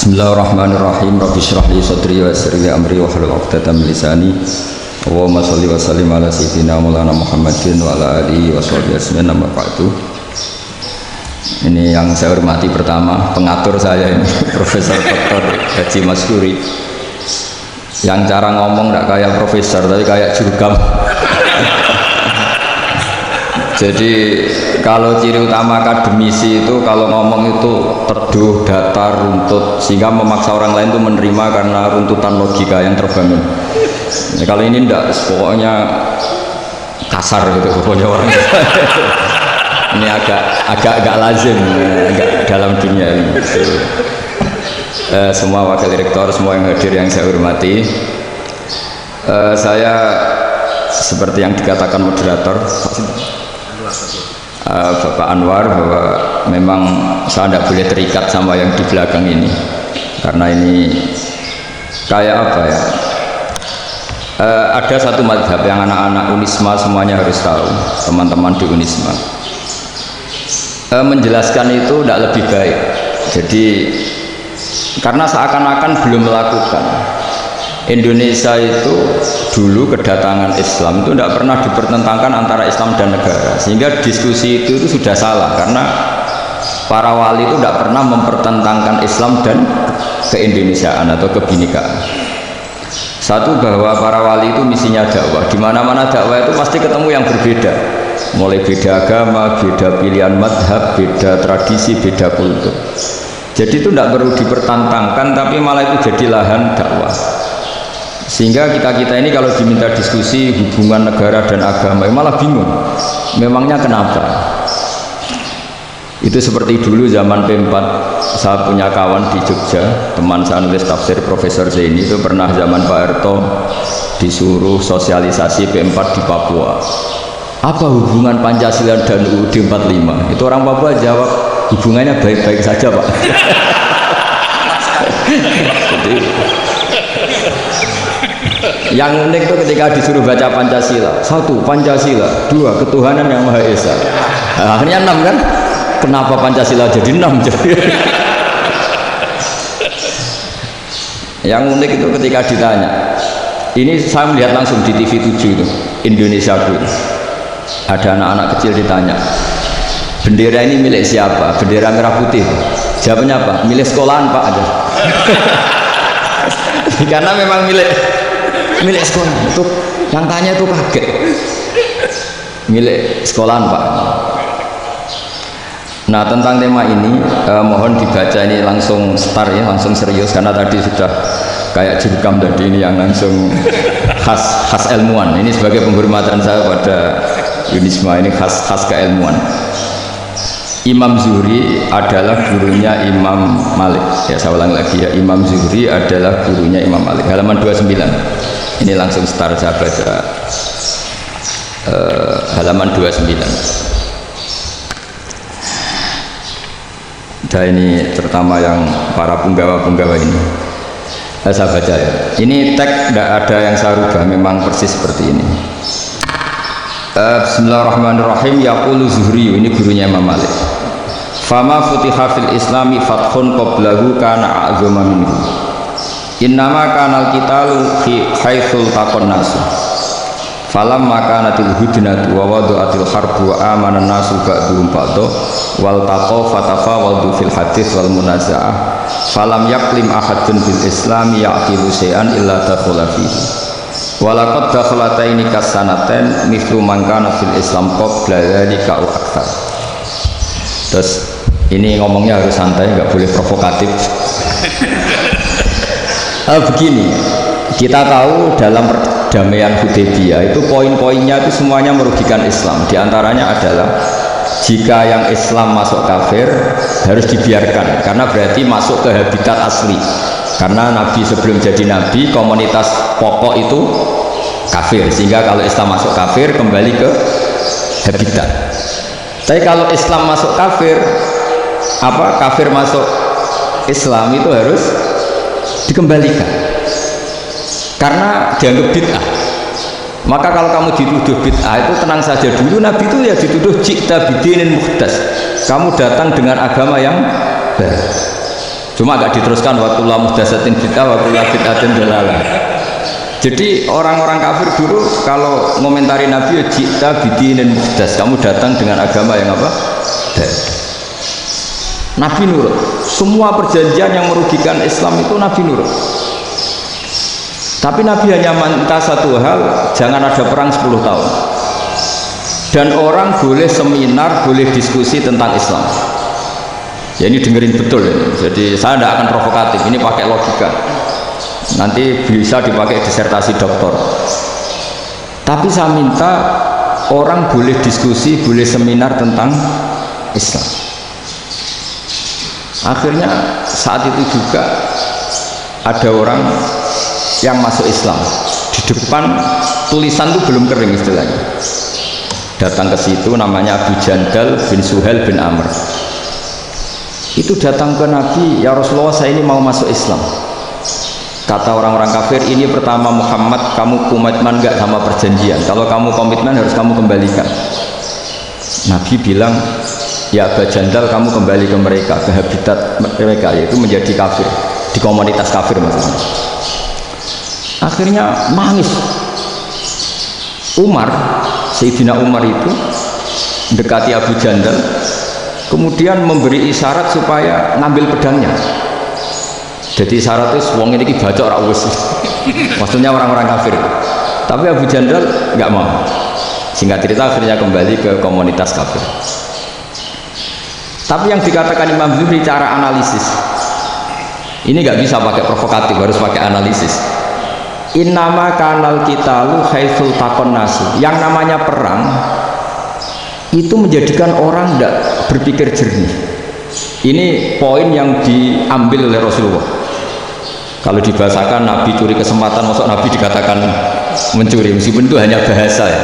Bismillahirrahmanirrahim. Rabbi shrah li sadri wa yassir li amri wahlul 'uqdatam min lisani. Allahumma shalli wa sallim ala sayyidina Maulana Muhammadin wa ala alihi wa sahbihi ajmain. Amma ba'du. Ini yang saya hormati pertama, pengatur saya ini Profesor Dr. Haji Maskuri. Yang cara ngomong enggak kayak profesor tapi kayak jurkam. Jadi kalau ciri utama akademisi itu kalau ngomong itu teduh, datar, runtut, sehingga memaksa orang lain itu menerima karena runtutan logika yang terbangun. Nah, kalau ini enggak, pokoknya kasar gitu pokoknya orang. Ini agak lazim, agak dalam dunia ini. Semua wakil rektor, semua yang hadir yang saya hormati, saya seperti yang dikatakan moderator Bapak Anwar, bahwa memang saya tidak boleh terikat sama yang di belakang ini karena ini kayak apa ya, ada satu madhab yang anak-anak Unisma semuanya harus tahu, teman-teman di Unisma, menjelaskan itu tidak lebih baik. Jadi karena seakan-akan belum melakukan. Indonesia itu dulu kedatangan Islam itu tidak pernah dipertentangkan antara Islam dan negara, sehingga diskusi itu sudah salah karena para wali itu tidak pernah mempertentangkan Islam dan keindonesiaan atau kebinekaan. Satu, bahwa para wali itu misinya dakwah, di mana-mana dakwah itu pasti ketemu yang berbeda, mulai beda agama, beda pilihan madhab, beda tradisi, beda kultur. Jadi itu tidak perlu dipertentangkan, tapi malah itu jadi lahan dakwah. Sehingga kita ini kalau diminta diskusi hubungan negara dan agama malah bingung, memangnya kenapa. Itu seperti dulu zaman P4, saya punya kawan di Jogja, teman saya nulis tafsir Profesor Zaini, itu pernah zaman Pak Harto disuruh sosialisasi P4 di Papua. Apa hubungan Pancasila dan UUD 45? Itu orang Papua jawab, hubungannya baik-baik saja Pak. Jadi yang unik itu ketika disuruh baca Pancasila, satu Pancasila, dua ketuhanan yang Maha Esa. Nah, akhirnya 6 kan? Kenapa Pancasila jadi 6? Yang unik itu ketika ditanya, ini saya melihat langsung di TV 7 itu, Indonesia itu, ada anak-anak kecil ditanya, bendera ini milik siapa? Bendera merah putih. Jawabnya apa? Milik sekolahan Pak aja. Karena memang milik sekolah. Itu yang tanya itu kaget. Milik sekolahan Pak. Nah, tentang tema ini mohon dibaca ini langsung start ya, langsung serius, karena tadi sudah kayak jurkam tadi, ini yang langsung khas ilmuwan. Ini sebagai penghormatan saya pada Unisma, ini khas keilmuan. Imam Zuhri adalah gurunya Imam Malik. Ya, saya ulang lagi ya, Imam Zuhri adalah gurunya Imam Malik. Halaman 29. Ini langsung start saya baca halaman 29. Dan ini terutama yang para punggawa-punggawa ini. Saya baca ya. Ini teks tidak ada yang saya rubah, memang persis seperti ini. Bismillahirrahmanirrahim. Yaqulu Zuhri, ini gurunya Imam Malik. Fama futiha fil islami fathun qablahu kana a'zama minhu. Innama kanal qitalu fi haitsul taqon nasu. Falamma kanatil hudnatu wa wadu'atil harbu wa amana nasu ba'dhum ba'dha wal taqaw fatafawadu fil hadits wal munaza'ah. Falam yaqlim ahadun bil islami yaqilu shay'an illa dakhala fihi. Walaqad dakhalataini kasanaten mithlu man kana fil islam qabla dzalika wa aktsar. Terus ini ngomongnya harus santai, nggak boleh provokatif. Begini, kita tahu dalam perdamaian Hudaybiyah itu poin-poinnya itu semuanya merugikan Islam. Di antaranya adalah jika yang Islam masuk kafir harus dibiarkan, karena berarti masuk ke habitat asli. Karena Nabi sebelum jadi Nabi, komunitas pokok itu kafir, sehingga kalau Islam masuk kafir kembali ke habitat. Tapi kalau Islam masuk kafir, kafir masuk Islam itu harus dikembalikan karena dianggap bid'ah. Maka kalau kamu dituduh bid'ah itu tenang saja dulu, Nabi itu ya dituduh jikta bidinin muhdas, kamu datang dengan agama yang baru. Cuma agak diteruskan waktu la muhdatsatin bid'ah wa kullu bid'atin dalalah. Jadi orang-orang kafir dulu kalau ngomentari Nabi, jita bidinin muhdas, kamu datang dengan agama yang apa? Nabi nurut. Semua perjanjian yang merugikan Islam itu Nabi nurut. Tapi Nabi hanya minta satu hal, jangan ada perang 10 tahun. Dan orang boleh seminar, boleh diskusi tentang Islam. Ya ini dengerin betul ini. Jadi saya tidak akan provokatif, ini pakai logika. Nanti bisa dipakai disertasi doktor. Tapi saya minta orang boleh diskusi, boleh seminar tentang Islam. Akhirnya saat itu juga ada orang yang masuk Islam. Di depan tulisan itu belum kering istilahnya. Datang ke situ namanya Abu Jandal bin Suhail bin Amr. Itu datang ke Nabi, ya Rasulullah saya ini mau masuk Islam. Kata orang-orang kafir, ini pertama Muhammad, kamu komitmen enggak sama perjanjian? Kalau kamu komitmen harus kamu kembalikan. Nabi bilang, ya Abu Jandal kamu kembali ke mereka, ke habitat mereka, yaitu menjadi kafir, di komunitas kafir maksudnya. Akhirnya nangis. Umar, Sayyidina Umar itu mendekati Abu Jandal, kemudian memberi isyarat supaya ngambil pedangnya. Jadi isyarat itu wong ini baca ora wis. Maksudnya orang-orang kafir. Tapi Abu Jandal nggak mau. Singkat cerita akhirnya kembali ke komunitas kafir. Tapi yang dikatakan Imam Zuhri cara analisis ini nggak bisa pakai provokatif, harus pakai analisis. Innama kanal qitalu haitsul taqon nasu. Yang namanya perang itu menjadikan orang tidak berpikir jernih. Ini poin yang diambil oleh Rasulullah. Kalau dibahasakan Nabi curi kesempatan, masuk Nabi dikatakan mencuri, meskipun itu hanya bahasa ya.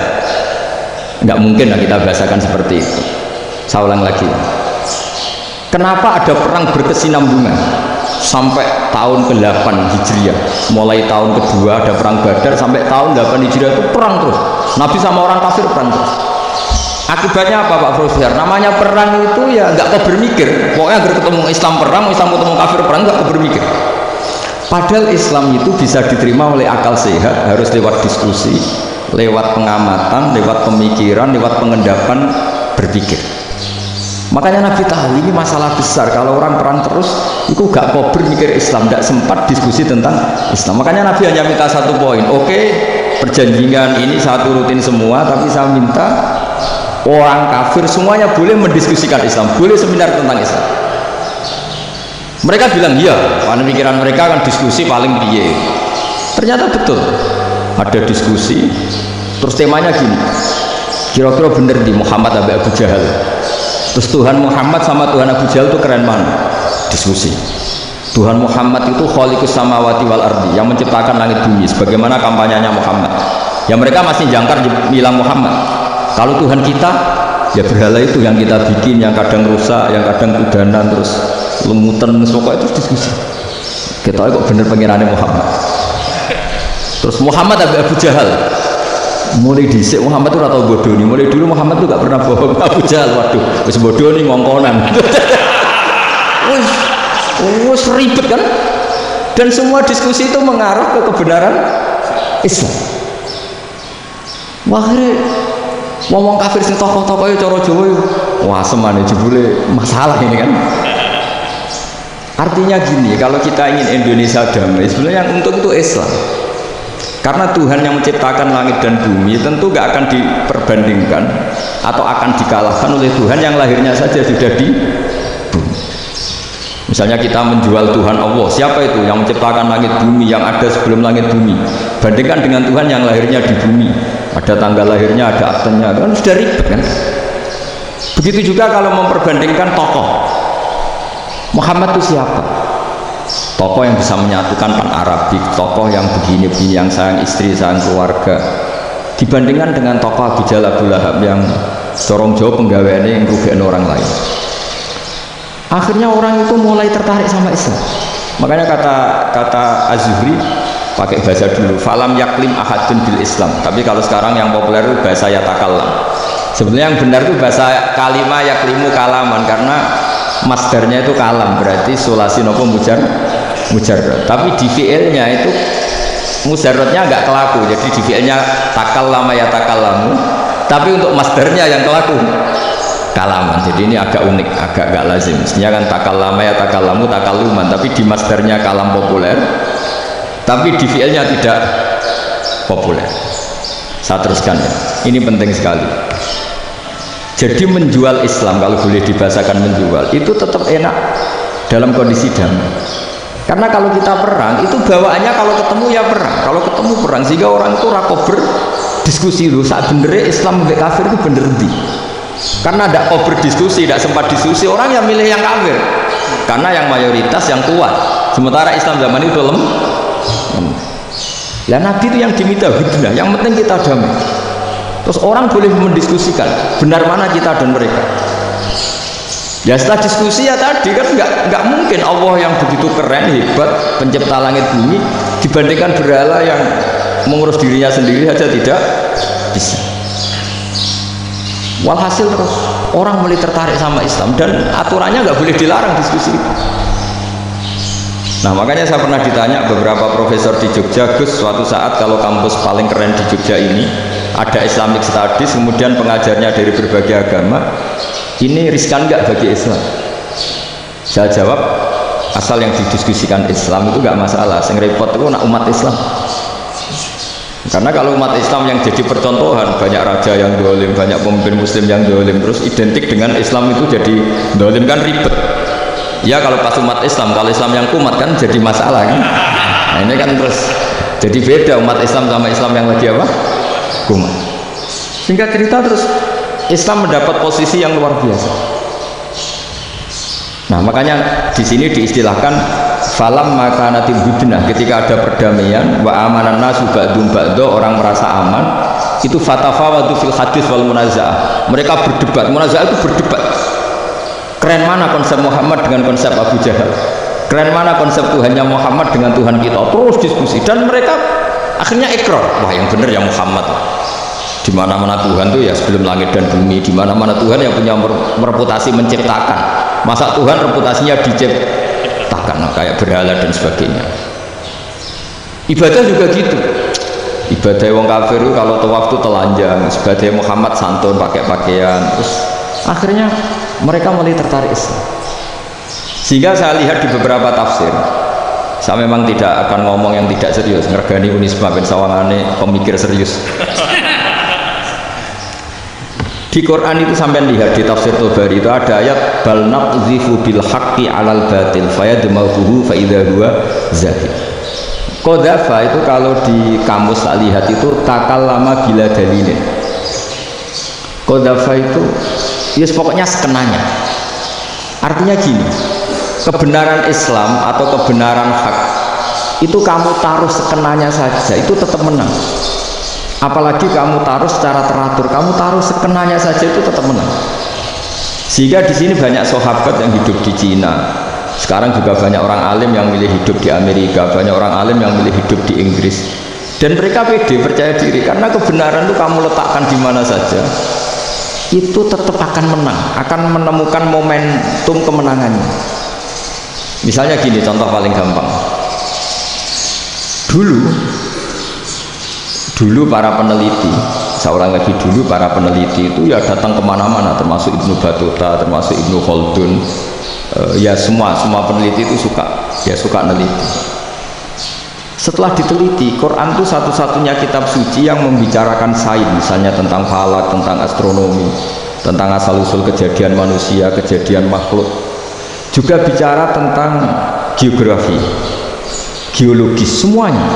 Nggak mungkin lah kita bahasakan seperti itu. Saya ulang lagi. Kenapa ada perang berkesinambungan sampai tahun ke-8 Hijriah? Mulai tahun kedua ada perang Badar sampai tahun 8 Hijriah itu perang terus. Nabi sama orang kafir perang terus. Akibatnya apa Pak Profesor? Namanya perang itu ya nggak kau bermikir. Pokoknya agar ketemu Islam perang, Islam ketemu kafir perang, nggak kau bermikir. Padahal Islam itu bisa diterima oleh akal sehat, harus lewat diskusi, lewat pengamatan, lewat pemikiran, lewat pengendapan berpikir. Makanya Nabi tahu ini masalah besar. Kalau orang perang terus, itu gak kau berpikir Islam, tidak sempat diskusi tentang Islam. Makanya Nabi hanya minta satu poin. Oke, perjanjian ini saya turutin semua, tapi saya minta orang kafir semuanya boleh mendiskusikan Islam, boleh seminar tentang Islam. Mereka bilang iya, karena pikiran mereka kan diskusi paling piye. Ternyata betul, ada diskusi. Terus temanya gini, kira-kira bener di Muhammad sampai Abu Jahal. Terus Tuhan Muhammad sama Tuhan Abu Jahal itu keren mana? Diskusi. Tuhan Muhammad itu khaliqus samawati wal ardi, yang menciptakan langit bumi. Sebagaimana kampanyenya Muhammad. Ya mereka masih jangkar bilang Muhammad. Kalau Tuhan kita, ya berhala itu yang kita bikin, yang kadang rusak, yang kadang kudanan, terus lumutan, pokoknya itu diskusi. Kita kok bener pengirannya Muhammad. Terus Muhammad Abu Jahal. Mulai dhisik Muhammad itu atau bodoh nih. Mulai dulu Muhammad itu gak pernah bohong. Abu Jahal, waduh, wis bodoh nih ngongkonan. Wis ribet kan? Dan semua diskusi itu mengarah ke kebenaran Islam. Wah, ngomong kafir sing tokoh-tokoh cara Jawa wah semane jebule masalah ini kan. Artinya gini, kalau kita ingin Indonesia damai, sebenarnya yang untung itu Islam. Karena Tuhan yang menciptakan langit dan bumi tentu gak akan diperbandingkan atau akan dikalahkan oleh Tuhan yang lahirnya saja sudah di bumi. Misalnya kita menjual Tuhan Allah, siapa itu yang menciptakan langit bumi, yang ada sebelum langit bumi, bandingkan dengan Tuhan yang lahirnya di bumi, ada tanggal lahirnya, ada aktenya, kan sudah ribet kan. Begitu juga kalau memperbandingkan tokoh, Muhammad itu siapa? Tokoh yang bisa menyatukan pan-Arabik, tokoh yang begini-begini, yang sayang istri, sayang keluarga, dibandingkan dengan tokoh Abu Jahal, Abu Lahab yang corong jauh penggaweannya yang rugikan orang lain. Akhirnya orang itu mulai tertarik sama Islam. Makanya kata Az-Zuhri pakai bahasa dulu, falam yaklim ahadun bil Islam. Tapi kalau sekarang yang populer itu bahasa yatakallam. Sebenarnya yang benar itu bahasa kalimah yaklimu kalaman, karena masdarnya itu kalam, berarti sulasi nopo mujarrad. Tapi di fi'ilnya itu mujarradnya enggak kelaku, jadi di fi'ilnya takallama ya takallamu, tapi untuk masdarnya yang kelaku kalaman. Jadi ini agak unik, agak enggak lazim. Mestinya kan takallama ya takallamu takalluman, tapi di masdarnya kalam populer, tapi di fi'ilnya tidak populer. Saya teruskan ya, ini penting sekali. Jadi menjual Islam, kalau boleh dibahasakan menjual, itu tetap enak dalam kondisi damai. Karena kalau kita perang, itu bawaannya kalau ketemu ya perang, kalau ketemu perang, sehingga orang itu rakober diskusi dulu. Saat benernya Islam sampai kafir itu bener di. Karena tidak kober diskusi, tidak sempat diskusi, orang yang milih yang kafir. Karena yang mayoritas yang kuat. Sementara Islam zaman itu lemah. Lah Nabi itu yang diminta hudnah, yang penting kita damai. Terus orang boleh mendiskusikan benar mana kita dan mereka. Ya setelah diskusi ya tadi kan nggak mungkin Allah yang begitu keren hebat pencipta langit bumi dibandingkan berhala yang mengurus dirinya sendiri saja tidak bisa. Walhasil terus orang mulai tertarik sama Islam dan aturannya nggak boleh dilarang diskusi itu. Nah makanya saya pernah ditanya beberapa profesor di Jogja, Gus, suatu saat kalau kampus paling keren di Jogja ini ada Islamic Studies, kemudian pengajarnya dari berbagai agama, ini riskan nggak bagi Islam? Saya jawab, asal yang didiskusikan Islam itu nggak masalah, yang repot itu nak umat Islam. Karena kalau umat Islam yang jadi percontohan, banyak raja yang dolim, banyak pemimpin muslim yang dolim, terus identik dengan Islam itu jadi dolim, kan ribet. Ya kalau pas umat Islam, kalau Islam yang kumat kan jadi masalah kan. Nah ini kan terus jadi beda umat Islam sama Islam yang lagi apa? Kumat. Sehingga cerita terus Islam mendapat posisi yang luar biasa. Nah makanya di sini diistilahkan falam makanatil hudnah, ketika ada perdamaian wa amanan nasu ba'dum ba'do, orang merasa aman, itu fatafawadu fil hadis wal munazaah, mereka berdebat. Munazaah itu berdebat, keren mana konsep Muhammad dengan konsep Abu Jahal, keren mana konsep Tuhannya Muhammad dengan Tuhan kita, terus diskusi. Dan mereka akhirnya ikrar, wah yang benar ya Muhammad. Di mana-mana Tuhan itu ya sebelum langit dan bumi, di mana-mana Tuhan yang punya reputasi menciptakan. Masa Tuhan reputasinya diciptakan, kayak berhala dan sebagainya. Ibadah juga gitu. Ibadah wong kafir itu kalau tawaf itu telanjang, ibadah Muhammad santun pakai pakaian. Terus akhirnya mereka mulai tertarik Islam. Sehingga saya lihat di beberapa tafsir, saya memang tidak akan ngomong yang tidak serius, ngergani Unisma bin Sawangane pemikir serius. Di Quran itu sampai lihat di tafsir Tabari itu ada ayat bal naqdhifu bil haqqi 'alal batil fayadmaghuhu fa idza huwa zahid. Qadhafa itu kalau di kamus tak lihat itu takallama bila dalilin. Qadhafa itu ya pokoknya sekenanya. Artinya gini, kebenaran Islam atau kebenaran hak itu kamu taruh sekenanya saja itu tetap menang. Apalagi kamu taruh secara teratur, kamu taruh sekenanya saja itu tetap menang. Sehingga di sini banyak sahabat yang hidup di Cina. Sekarang juga banyak orang alim yang milih hidup di Amerika, banyak orang alim yang milih hidup di Inggris. Dan mereka pede, percaya diri, karena kebenaran itu kamu letakkan di mana saja, itu tetap akan menang, akan menemukan momentum kemenangannya. Misalnya gini, contoh paling gampang. Dulu para peneliti, seorang lagi dulu para peneliti itu ya datang kemana-mana, termasuk Ibnu Battuta, termasuk Ibnu Khaldun, ya semua peneliti itu suka neliti. Setelah diteliti, Quran itu satu-satunya kitab suci yang membicarakan sains, misalnya tentang falak, tentang astronomi, tentang asal-usul kejadian manusia, kejadian makhluk, juga bicara tentang geografi, geologis, semuanya.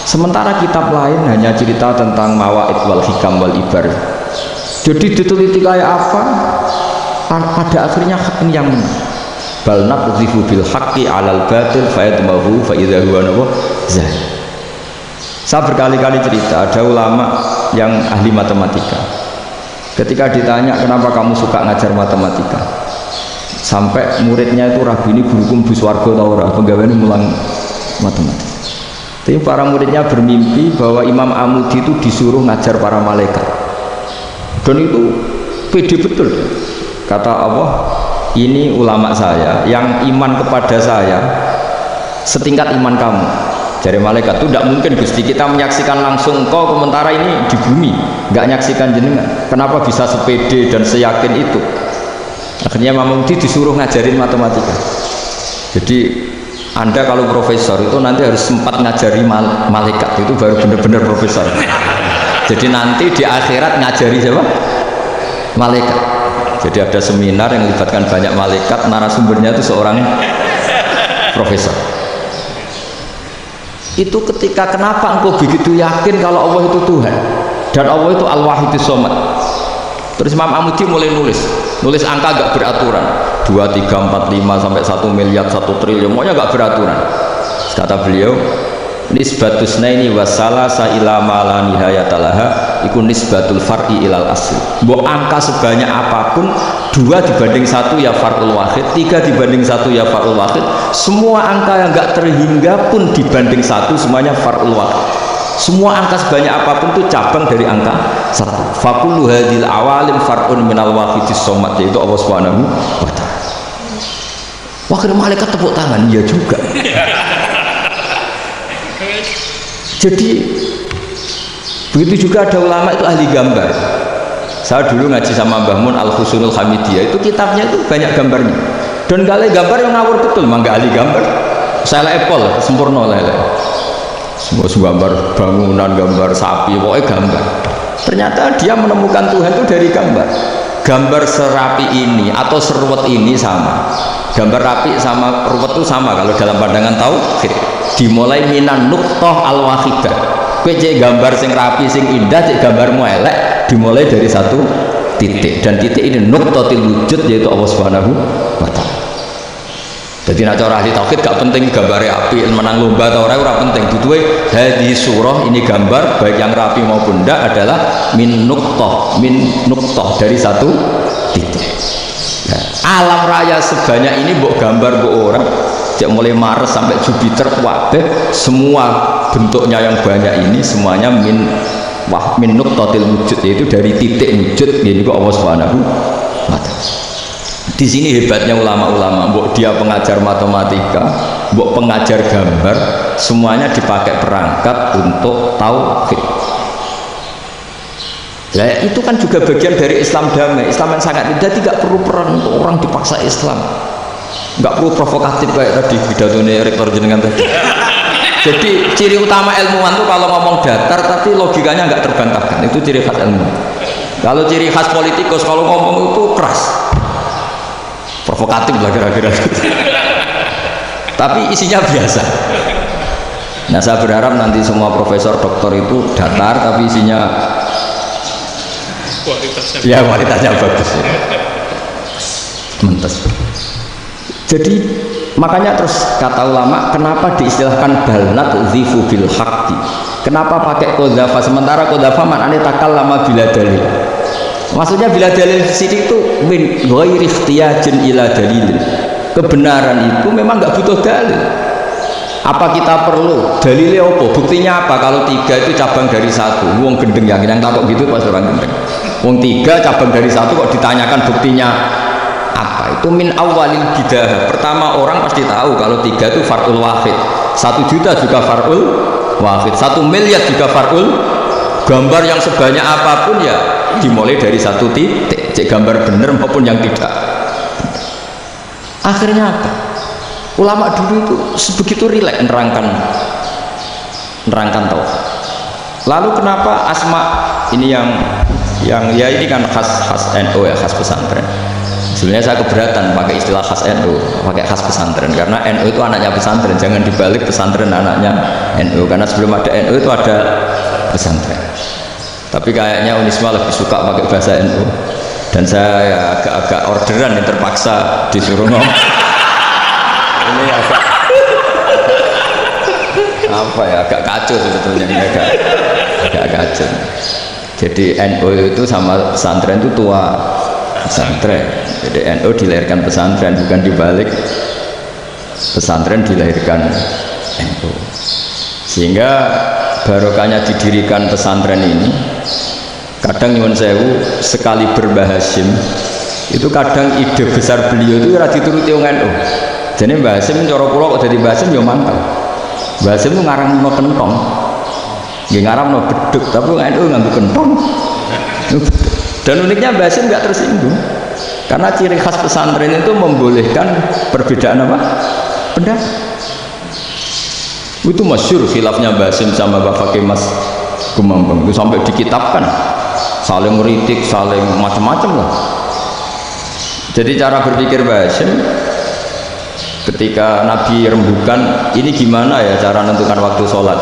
Sementara kitab lain hanya cerita tentang mawaid wal hikam wal ibar. Jadi diteliti kayak apa, pada akhirnya hak ini yang menang. Bal naqdhifu bil haqqi 'alal batil fayadmaghu fa idza huwa zahid. Saya berkali-kali cerita, ada ulama yang ahli matematika. Ketika ditanya kenapa kamu suka ngajar matematika, sampai muridnya itu ragu, ini guruku mlebu swarga ta ora, penggaweane mulang matematika. Tapi para muridnya bermimpi bahwa Imam Amudi itu disuruh ngajar para malaikat, dan itu pede betul. Kata Allah, ini ulama saya yang iman kepada saya setingkat iman kamu. Dari malaikat itu tidak mungkin Gusti, kita menyaksikan langsung kau sementara ini di bumi nggak nyaksikan jenengan, kenapa bisa sepede dan seyakin itu. Akhirnya Imam Mudi disuruh ngajarin matematika. Jadi Anda kalau profesor itu nanti harus sempat ngajari malaikat, itu baru benar-benar profesor. Jadi nanti di akhirat ngajari siapa? Malaikat. Jadi ada seminar yang melibatkan banyak malaikat, narasumbernya itu seorang profesor. Itu ketika kenapa engkau begitu yakin kalau Allah itu Tuhan dan Allah itu Al-Wahidus Shomad. Terus Imam Amudi mulai nulis angka gak beraturan, 2, 3, 4, 5 sampai 1 miliar 1 triliun, pokoknya gak beraturan. Kata beliau, nisbatus naini wasalasa ila ma la nihayatalaha iku nisbatul far'i ilal asli. Mbok angka sebanyak apapun, 2 dibanding 1 ya far'ul wahid, 3 dibanding 1 ya far'ul wahid, semua angka yang gak terhingga pun dibanding 1 semuanya far'ul wahid. Semua angka sebanyak apapun itu cabang dari angka 1. Fakullu hadil awalim far'un minal wahidis shomad, yaitu Allah Subhanahu wa ta'ala. Wakil malaikat tepuk tangan, iya juga. Jadi begitu juga ada ulama itu ahli gambar. Saya dulu ngaji sama Mbah Mun Al-Husunul Hamidiyah, itu kitabnya itu banyak gambarnya. Dan kali gambar yang ngawur betul, mangga ahli gambar. Saya Apple sempurna lah. Semua gambar bangunan, gambar sapi, pokoknya gambar. Ternyata dia menemukan Tuhan itu dari gambar. Gambar serapi ini atau seruwet ini sama. Gambar rapi sama ruwet itu sama kalau dalam pandangan tauhid. Dimulai minan nuqtah al-wahidah. Kowe cek gambar sing rapi, sing indah, cek gambarmu elek, dimulai dari satu titik. Dan titik ini nuqtatil wujud, yaitu Allah Subhanahu wa ta'ala. Jadi nak cara ahli tauhid gak penting gambarnya api, menang lomba atau ora penting. Duduwe hadis surah ini gambar baik yang rapi maupun ndak adalah min nuqtah dari satu titik. Nah, alam raya sebanyak ini mbok gambar mbok orang, cek mulai Mars sampai Jupiter kabeh semua bentuknya yang banyak ini semuanya min nuqtatil wujud, yaitu dari titik wujud, yaitu Allah Subhanahu wa ta'ala. Di sini hebatnya ulama-ulama, mbok dia pengajar matematika, mbok pengajar gambar, semuanya dipakai perangkat untuk tauhid. Nah, itu kan juga bagian dari Islam damai, Islam yang sangat indah, tidak perlu perang untuk orang dipaksa Islam. Nggak perlu provokatif kayak tadi pidatonya rektor jenengan tadi. Jadi ciri utama ilmuwan itu kalau ngomong datar tapi logikanya nggak terbantahkan, itu ciri khas ilmuwan. Kalau ciri khas politikus kalau ngomong itu keras, provokatif lah kira-kira. Tapi isinya biasa. Nah, saya berharap nanti semua profesor doktor itu datar tapi isinya kualitasnya bagus ya. Mentes. Jadi makanya terus kata ulama, kenapa diistilahkan balnat zifu bil haqqi? Kenapa pakai qadzafa sementara qadzafa maknanya takallama bila dalil? Maksudnya bila dalil di sini itu min ghairi ikhtiyajin ila dalil. Kebenaran itu memang nggak butuh dalil. Apa kita perlu dalilnya apa? Buktinya apa? Kalau 3 itu cabang dari 1. Wong gendeng yang takut gitu pas orang gendeng. Wong 3 cabang dari 1 kok ditanyakan buktinya apa? Itu min awalil bidah. Pertama orang pasti tahu kalau 3 itu far'ul wahid. 1 juta juga far'ul wahid. 1 miliar juga far'ul. Gambar yang sebanyak apapun ya dimulai dari 1 titik. Cek gambar bener maupun yang tidak. Akhirnya apa? Ulama dulu itu sebegitu rileks nerangkan tauhid. Lalu kenapa asma ini yang ya ini kan khas NU ya, khas pesantren. Sebenarnya saya keberatan pakai istilah khas NU, pakai khas pesantren karena NU itu anaknya pesantren, jangan dibalik pesantren anaknya NU, karena sebelum ada NU itu ada pesantren. Tapi kayaknya Unisma lebih suka pakai bahasa NU dan saya ya agak orderan yang terpaksa disuruh ngomong. Ini agak apa ya, agak kacau sebetulnya, agak kacau. Jadi NU itu sama pesantren itu tua pesantren. Jadi NU dilahirkan pesantren, bukan dibalik pesantren dilahirkan NU. Sehingga barokahnya didirikan pesantren ini, kadang nyuwun sewu sekali berbahasa Itu kadang ide besar beliau itu ora dituruti wong NU. Jadi Mbah Hasim cara kula kok dadi Mbah Hasim yo mangkel. Mbah Hasim itu ngarangno kentong. Nggih ngaramno beduk, tapi wong NU nganggo kentong. Dan uniknya Mbah Hasim enggak tersinggung. Karena ciri khas pesantren itu membolehkan perbedaan apa? Pendapat. Itu masyhur khilafnya Mbah Hasim sama Mbah Fakih Mas Kumambang itu sampai dikitabkan, saling ngeritik, saling macam-macam lah. Jadi cara berpikir Mbah Hasim ketika Nabi rembukan, ini gimana ya cara menentukan waktu sholat?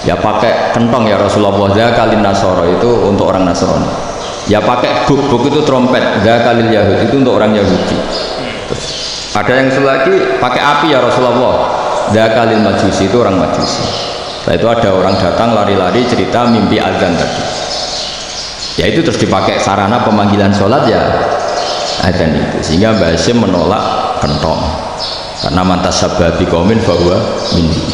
Ya pakai kentong ya Rasulullah, zakalin nasoro itu untuk orang Nasrani. Ya pakai buk itu trompet, zakalil Yahud itu untuk orang Yahudi. Terus, ada yang lagi pakai api ya Rasulullah, zakalil Majusi itu orang Majusi. Setelah itu ada orang datang lari-lari cerita mimpi azan tadi. Ya itu terus dipakai sarana pemanggilan sholat ya azan itu. Sehingga Mbah Hasim menolak kentong. Karena mantas sababi kaumin bahwa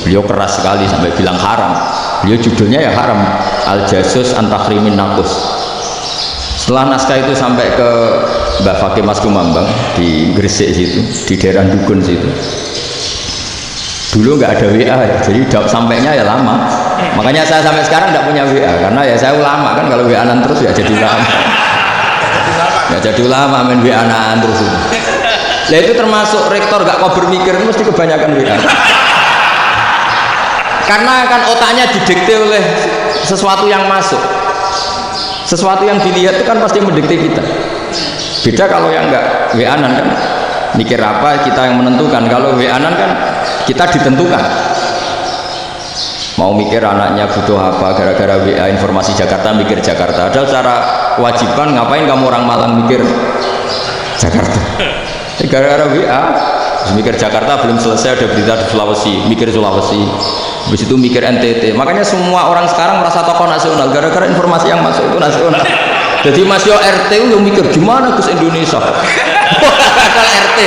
beliau keras sekali sampai bilang haram. Beliau judulnya ya haram, al-jasus antakhrimin nakus. Setelah naskah itu sampai ke Mbah Fakih Mas Kumambang di Gresik situ, di daerah Dukun situ. Dulu nggak ada WA ya, jadi sampainya ya lama. Makanya saya sampai sekarang nggak punya WA karena ya saya ulama kan, kalau WA-an terus ya jadi ulama. Ya jadi ulama main WA-an terus itu. Nah itu termasuk rektor gak kau berpikir mesti kebanyakan WA. Karena kan otaknya didikte oleh sesuatu yang masuk, sesuatu yang dilihat itu kan pasti mendikte kita. Beda kalau yang enggak WA-an kan mikir apa kita yang menentukan. Kalau WA-an kan kita ditentukan. Mau mikir anaknya butuh apa gara-gara WA informasi Jakarta mikir Jakarta. Ada secara kewajiban ngapain kamu orang Malang mikir Jakarta? Gara-gara WA mikir Jakarta belum selesai ada berita di Sulawesi, mikir Sulawesi. Habis itu mikir NTT. Makanya semua orang sekarang merasa tokoh nasional gara-gara informasi yang masuk itu nasional. Jadi Mas Yo RT yang mikir gimana Gus Indonesia. Kalau RT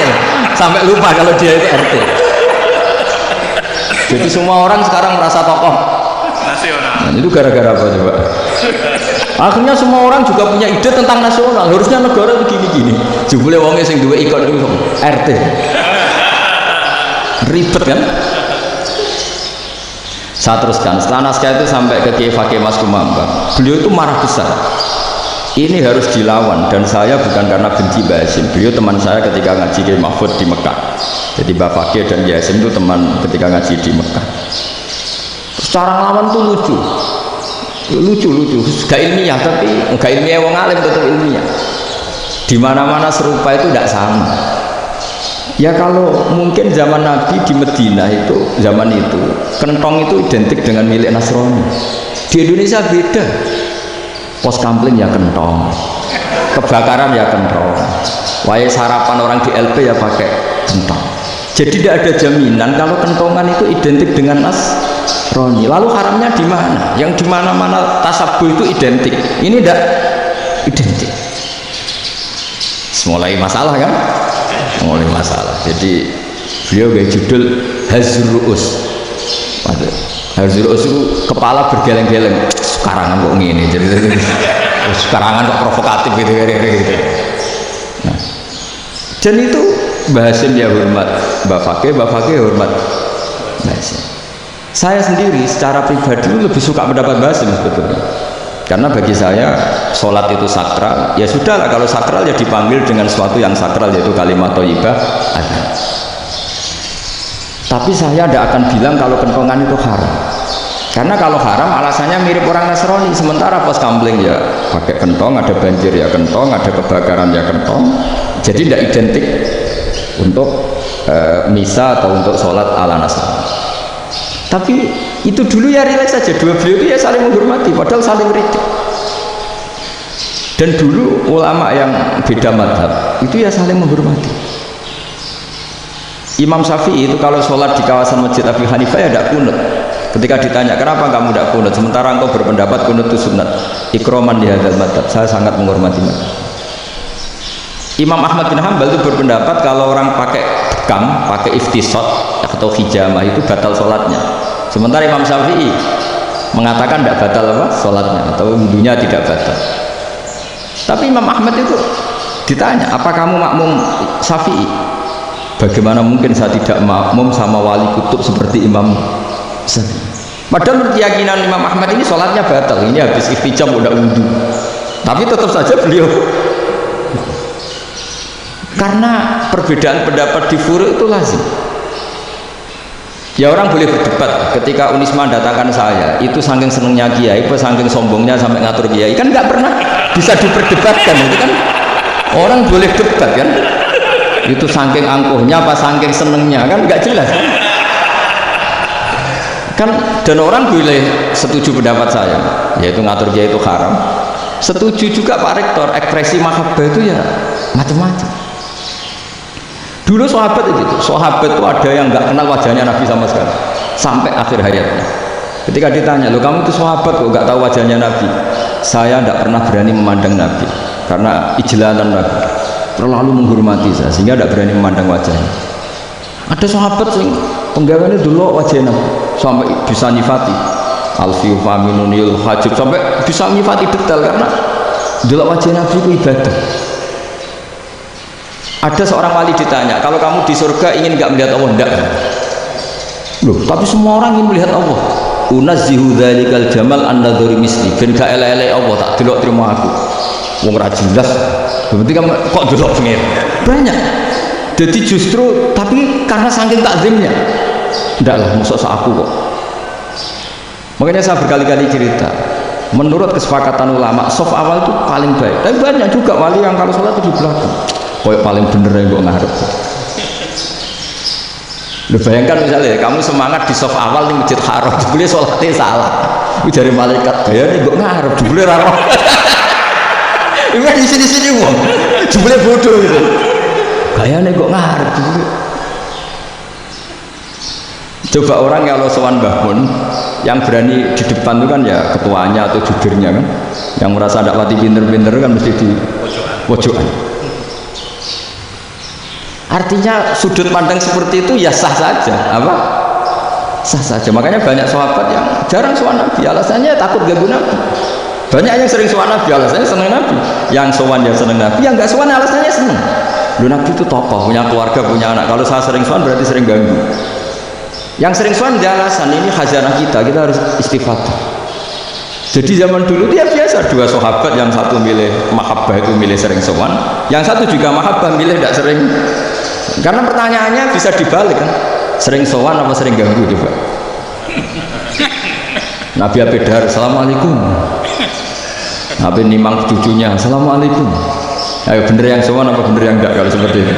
sampai lupa kalau dia itu RT. Jadi semua orang sekarang merasa tokoh nasional. Nah, itu gara-gara apa coba? Akhirnya semua orang juga punya ide tentang nasional. Harusnya negara itu gini-gini. Jebule wonge sing duwe ikon itu RT. Ribet kan? Saya teruskan. Setelah naskah itu sampai ke Kiai Fakih Mas Kumambang. Beliau itu marah besar. Ini harus dilawan dan saya bukan karena benci Mbah Hasim. Beliau teman saya ketika ngaji Kiai Mahfud di Mekah. Jadi Mbah Fakih dan Kiai Hasim itu teman ketika ngaji di Mekah. Secara lawan tuh lucu. Lucu gak ilmiah tapi gak ilmiah wong alim tetap ilmiah. Di mana-mana serupa itu tidak sama. Ya kalau mungkin zaman Nabi di Medina itu zaman itu kentong itu identik dengan milik Nasrani. Di Indonesia beda. Pos kampling ya kentong, kebakaran ya kentong, wae sarapan orang di LP ya pakai kentong. Jadi tidak ada jaminan kalau kentongan itu identik dengan Nasrani. Lalu haramnya di mana? Yang di mana-mana tasabuh itu identik. Ini tidak identik. Mulai masalah kan? Mulai masalah. Jadi beliau gaya judul Hazruus. Hazruus itu kepala bergeleng-geleng. Karangan kok ngene jadi karangan kok provokatif gitu. Nah, dan itu Mbah Hasim ya hormat Mbah Fakih hormat Mbah Hasim. Saya sendiri secara pribadi lebih suka mendapat Mbah Hasim sebetulnya. Karena bagi saya sholat itu sakral. Ya sudahlah kalau sakral ya dipanggil dengan sesuatu yang sakral yaitu kalimat thayyibah ada. Tapi saya tidak akan bilang kalau kentongan itu haram. Karena kalau haram alasannya mirip orang Nasrani. Sementara pos kampling ya pakai kentong, ada banjir ya kentong, ada kebakaran ya kentong. Jadi tidak identik untuk misa atau untuk sholat ala Nasrani. Tapi itu dulu ya relax saja. Dua beliau itu ya saling menghormati, padahal saling kritik. Dan dulu ulama yang beda madhab itu ya saling menghormati. Imam Syafi'i itu kalau sholat di kawasan Masjid Abi Hanifah ya tidak kunut. Ketika ditanya kenapa kamu tidak kunut sementara engkau berpendapat kunut itu sunat, ikroman di hadzal madhab, saya sangat menghormati madhab. Imam Ahmad bin Hanbal itu berpendapat kalau orang pakai bekam, pakai iftisot atau hijamah itu batal sholatnya. Sementara Imam Syafi'i mengatakan tidak batal apa sholatnya atau wudhunya tidak batal. Tapi Imam Ahmad itu Ditanya, apa kamu makmum Syafi'i? Bagaimana mungkin saya tidak makmum sama wali kutub seperti Imam Syafi'i? Padahal menurut keyakinan Imam Ahmad ini sholatnya batal, ini habis iftijam udah wudhu, tapi tetap saja beliau, karena perbedaan pendapat di furu itu lazim. Ya orang boleh berdebat. Ketika Unisma datangkan saya, itu saking senengnya kiai, apa saking sombongnya sampai ngatur kiai, kan nggak pernah bisa diperdebatkan. Itu kan orang boleh debat kan? Itu saking angkuhnya apa saking senengnya, kan nggak jelas kan? Dan orang boleh setuju pendapat saya, yaitu ngatur kiai itu haram. Setuju juga Pak Rektor, ekspresi mahabbah itu ya macam-macam. Dulu sahabat itu, sahabat itu ada yang nggak kenal wajahnya Nabi sama sekali sampai akhir hayatnya. Ketika ditanya, lo kamu itu sahabat kok nggak tahu wajahnya Nabi? Saya tidak pernah berani memandang Nabi karena ijlalan Nabi, terlalu menghormati saya sehingga tidak berani memandang wajahnya. Ada sahabat yang penggawaannya dulu wajah Nabi sampai bisa nyifati alfiu faminunil hajib, sampai bisa nyifati detail karena dulu wajah Nabi itu ibadah. Ada seorang wali ditanya, kalau kamu di surga ingin nggak melihat Allah? Enggak. Loh, tapi semua orang ingin melihat Allah. Unazzihu dzalikal jamal an nadhuri misli, ben gak elek-elek Allah tak delok terima aku. Wong ra jelas. Berarti kamu kok delok pengen. Banyak. Jadi justru tapi karena saking takzimnya. Enggak lah, mosok aku kok. Makanya saya berkali-kali cerita, menurut kesepakatan ulama, soft awal itu paling baik. Tapi banyak juga wali yang kalau sholat itu di belakang. Kayak paling bener yang gue ngarep. Lu bayangkan misalnya kamu semangat di soft awal di Masjid Haram, jebule sholatnya salah. Itu dari malaikat, kayaknya gue ngarep, jebule raro. Ini kan di sini-sini wong, jebule bodoh gitu. Kayaknya gue ngarep, jebule. Coba orang kalau sowan Mbah Mun, yang berani di depan itu kan ya ketuanya atau jubirnya kan, yang merasa tidak pati pinter-pinter kan mesti di pojokan. Artinya sudut pandang seperti itu ya sah saja, apa? Sah saja. Makanya banyak sahabat yang jarang sowan Nabi, alasannya takut ganggu Nabi. Banyak yang sering sowan Nabi, alasannya senang Nabi. Yang sowan ya senang Nabi, yang nggak sowan alasannya senang. Lu Nabi itu tokoh, punya keluarga, punya anak. Kalau saya sering sowan berarti sering ganggu. Yang sering sowan dia alasan ini khazanah kita harus istifadah. Jadi zaman dulu dia biasa, dua sahabat, yang satu milih mahabbah itu milih sering sowan, yang satu juga mahabbah milih tidak sering. Karena pertanyaannya bisa dibalik kan, sering sowan apa sering ganggu coba. Nabi Abedar, assalamualaikum. Nabi nimang cucunya, assalamualaikum. Ayo bener yang sowan apa bener yang enggak kalau seperti itu.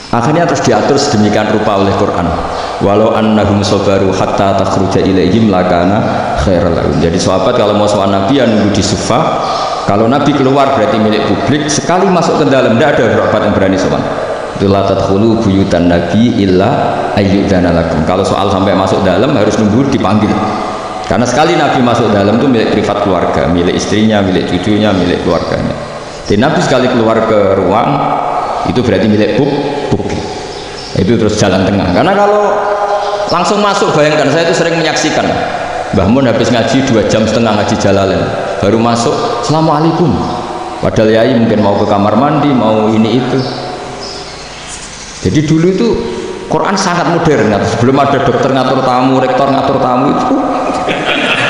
Akhirnya terus diatur sedemikian rupa oleh Quran. Walau annahum sabaru hatta takhruja ilaihim lakana khairal lahum. Jadi sahabat kalau mau sowan Nabi ya nunggu di Sufa. Kalau Nabi keluar berarti milik publik. Sekali masuk ke dalam tidak ada sahabat yang berani sowan. La tadkhulu buyutan Nabi illa ayyudana lakum. Kalau soal sampai masuk dalam harus nunggu dipanggil. Karena sekali Nabi masuk dalam itu milik privat keluarga, milik istrinya, milik cucunya, milik keluarganya. Jadi Nabi sekali keluar ke ruang itu berarti milik publik. Itu terus jalan tengah. Karena kalau langsung masuk, bayangkan saya itu sering menyaksikan Mbah Mun habis ngaji 2,5 jam ngaji Jalalain, baru masuk assalamualaikum, padahal yai mungkin mau ke kamar mandi, mau ini itu. Jadi dulu itu Quran sangat modern, sebelum ada dokter ngatur tamu, rektor ngatur tamu,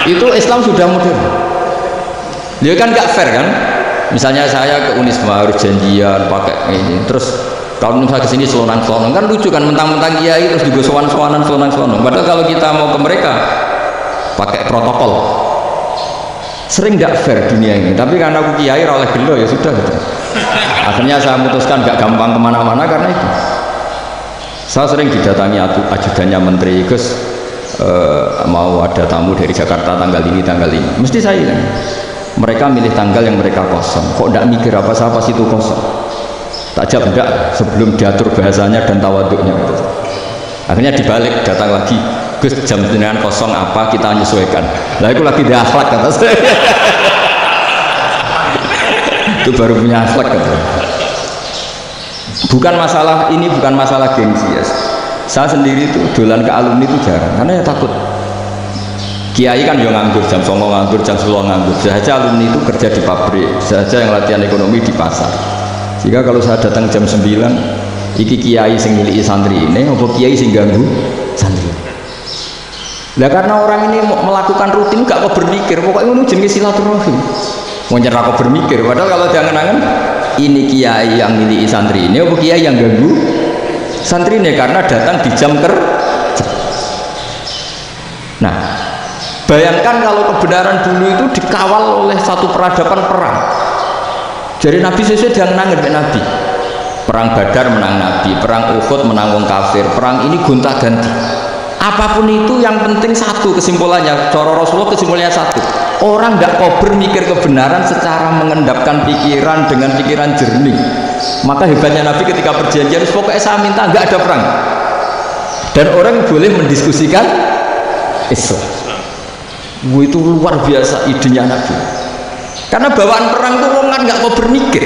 itu Islam sudah modern. Dia kan gak fair kan, misalnya saya ke Unisma harus janjian pakai ini, terus kalau misalnya kesini selonang-selonang kan lucu kan, mentang-mentang kiai terus juga sowan-sowanan selonang-selonang. Padahal kalau kita mau ke mereka pakai protokol, sering tidak fair dunia ini. Tapi karena aku kiai oleh gelo ya sudah gitu. Akhirnya saya memutuskan gak gampang kemana-mana karena itu. Saya sering didatangi ajudannya menteri, Gus mau ada tamu dari Jakarta tanggal ini, mesti saya kan. Mereka milih tanggal yang mereka kosong. Kok tidak mikir apa siapa situ kosong? Tak jawab enggak sebelum diatur bahasanya dan tawaduknya gitu. Akhirnya dibalik, datang lagi, Gus jam jenengan kosong apa kita menyesuaikan. Lah itu lagi dia akhlak kata saya. Itu baru punya akhlak kata. Bukan masalah ini, bukan masalah gengsi ya. Saya sendiri itu dolan ke alumni itu jarang karena ya takut Kiai kan yang nganggur, jam 9 nganggur, jam 10 nganggur. Bisa saja alumni itu kerja di pabrik, bisa saja yang latihan ekonomi di pasar. Jika kalau saya datang jam 9, iki kiai sing miliki santri ini, apa kiai sing ganggu santri? Lah karena orang ini melakukan rutin gak kok berpikir, pokoknya ngono jenenge silaturahim. Mau nyerah kok berpikir, padahal kalau jangan-jangan ini kiai yang miliki santri ini, apa kiai yang ganggu santri ini karena datang di jam kerja. Nah, bayangkan kalau kebenaran dulu itu dikawal oleh satu peradaban perang. Jadi Nabi sesuai dengan nangen Nabi. Perang Badar menang Nabi, perang Uhud menang wong kafir, perang ini gonta-ganti. Apapun itu yang penting satu kesimpulannya, cara Rasulullah kesimpulannya satu. Orang tidak kober mikir kebenaran secara mengendapkan pikiran dengan pikiran jernih. Maka hebatnya Nabi ketika perjanjian, pokoknya saya minta nggak ada perang. Dan orang boleh mendiskusikan Islam. Itu luar biasa idenya Nabi. Karena bawaan perang itu orang kan nggak mau bermikir.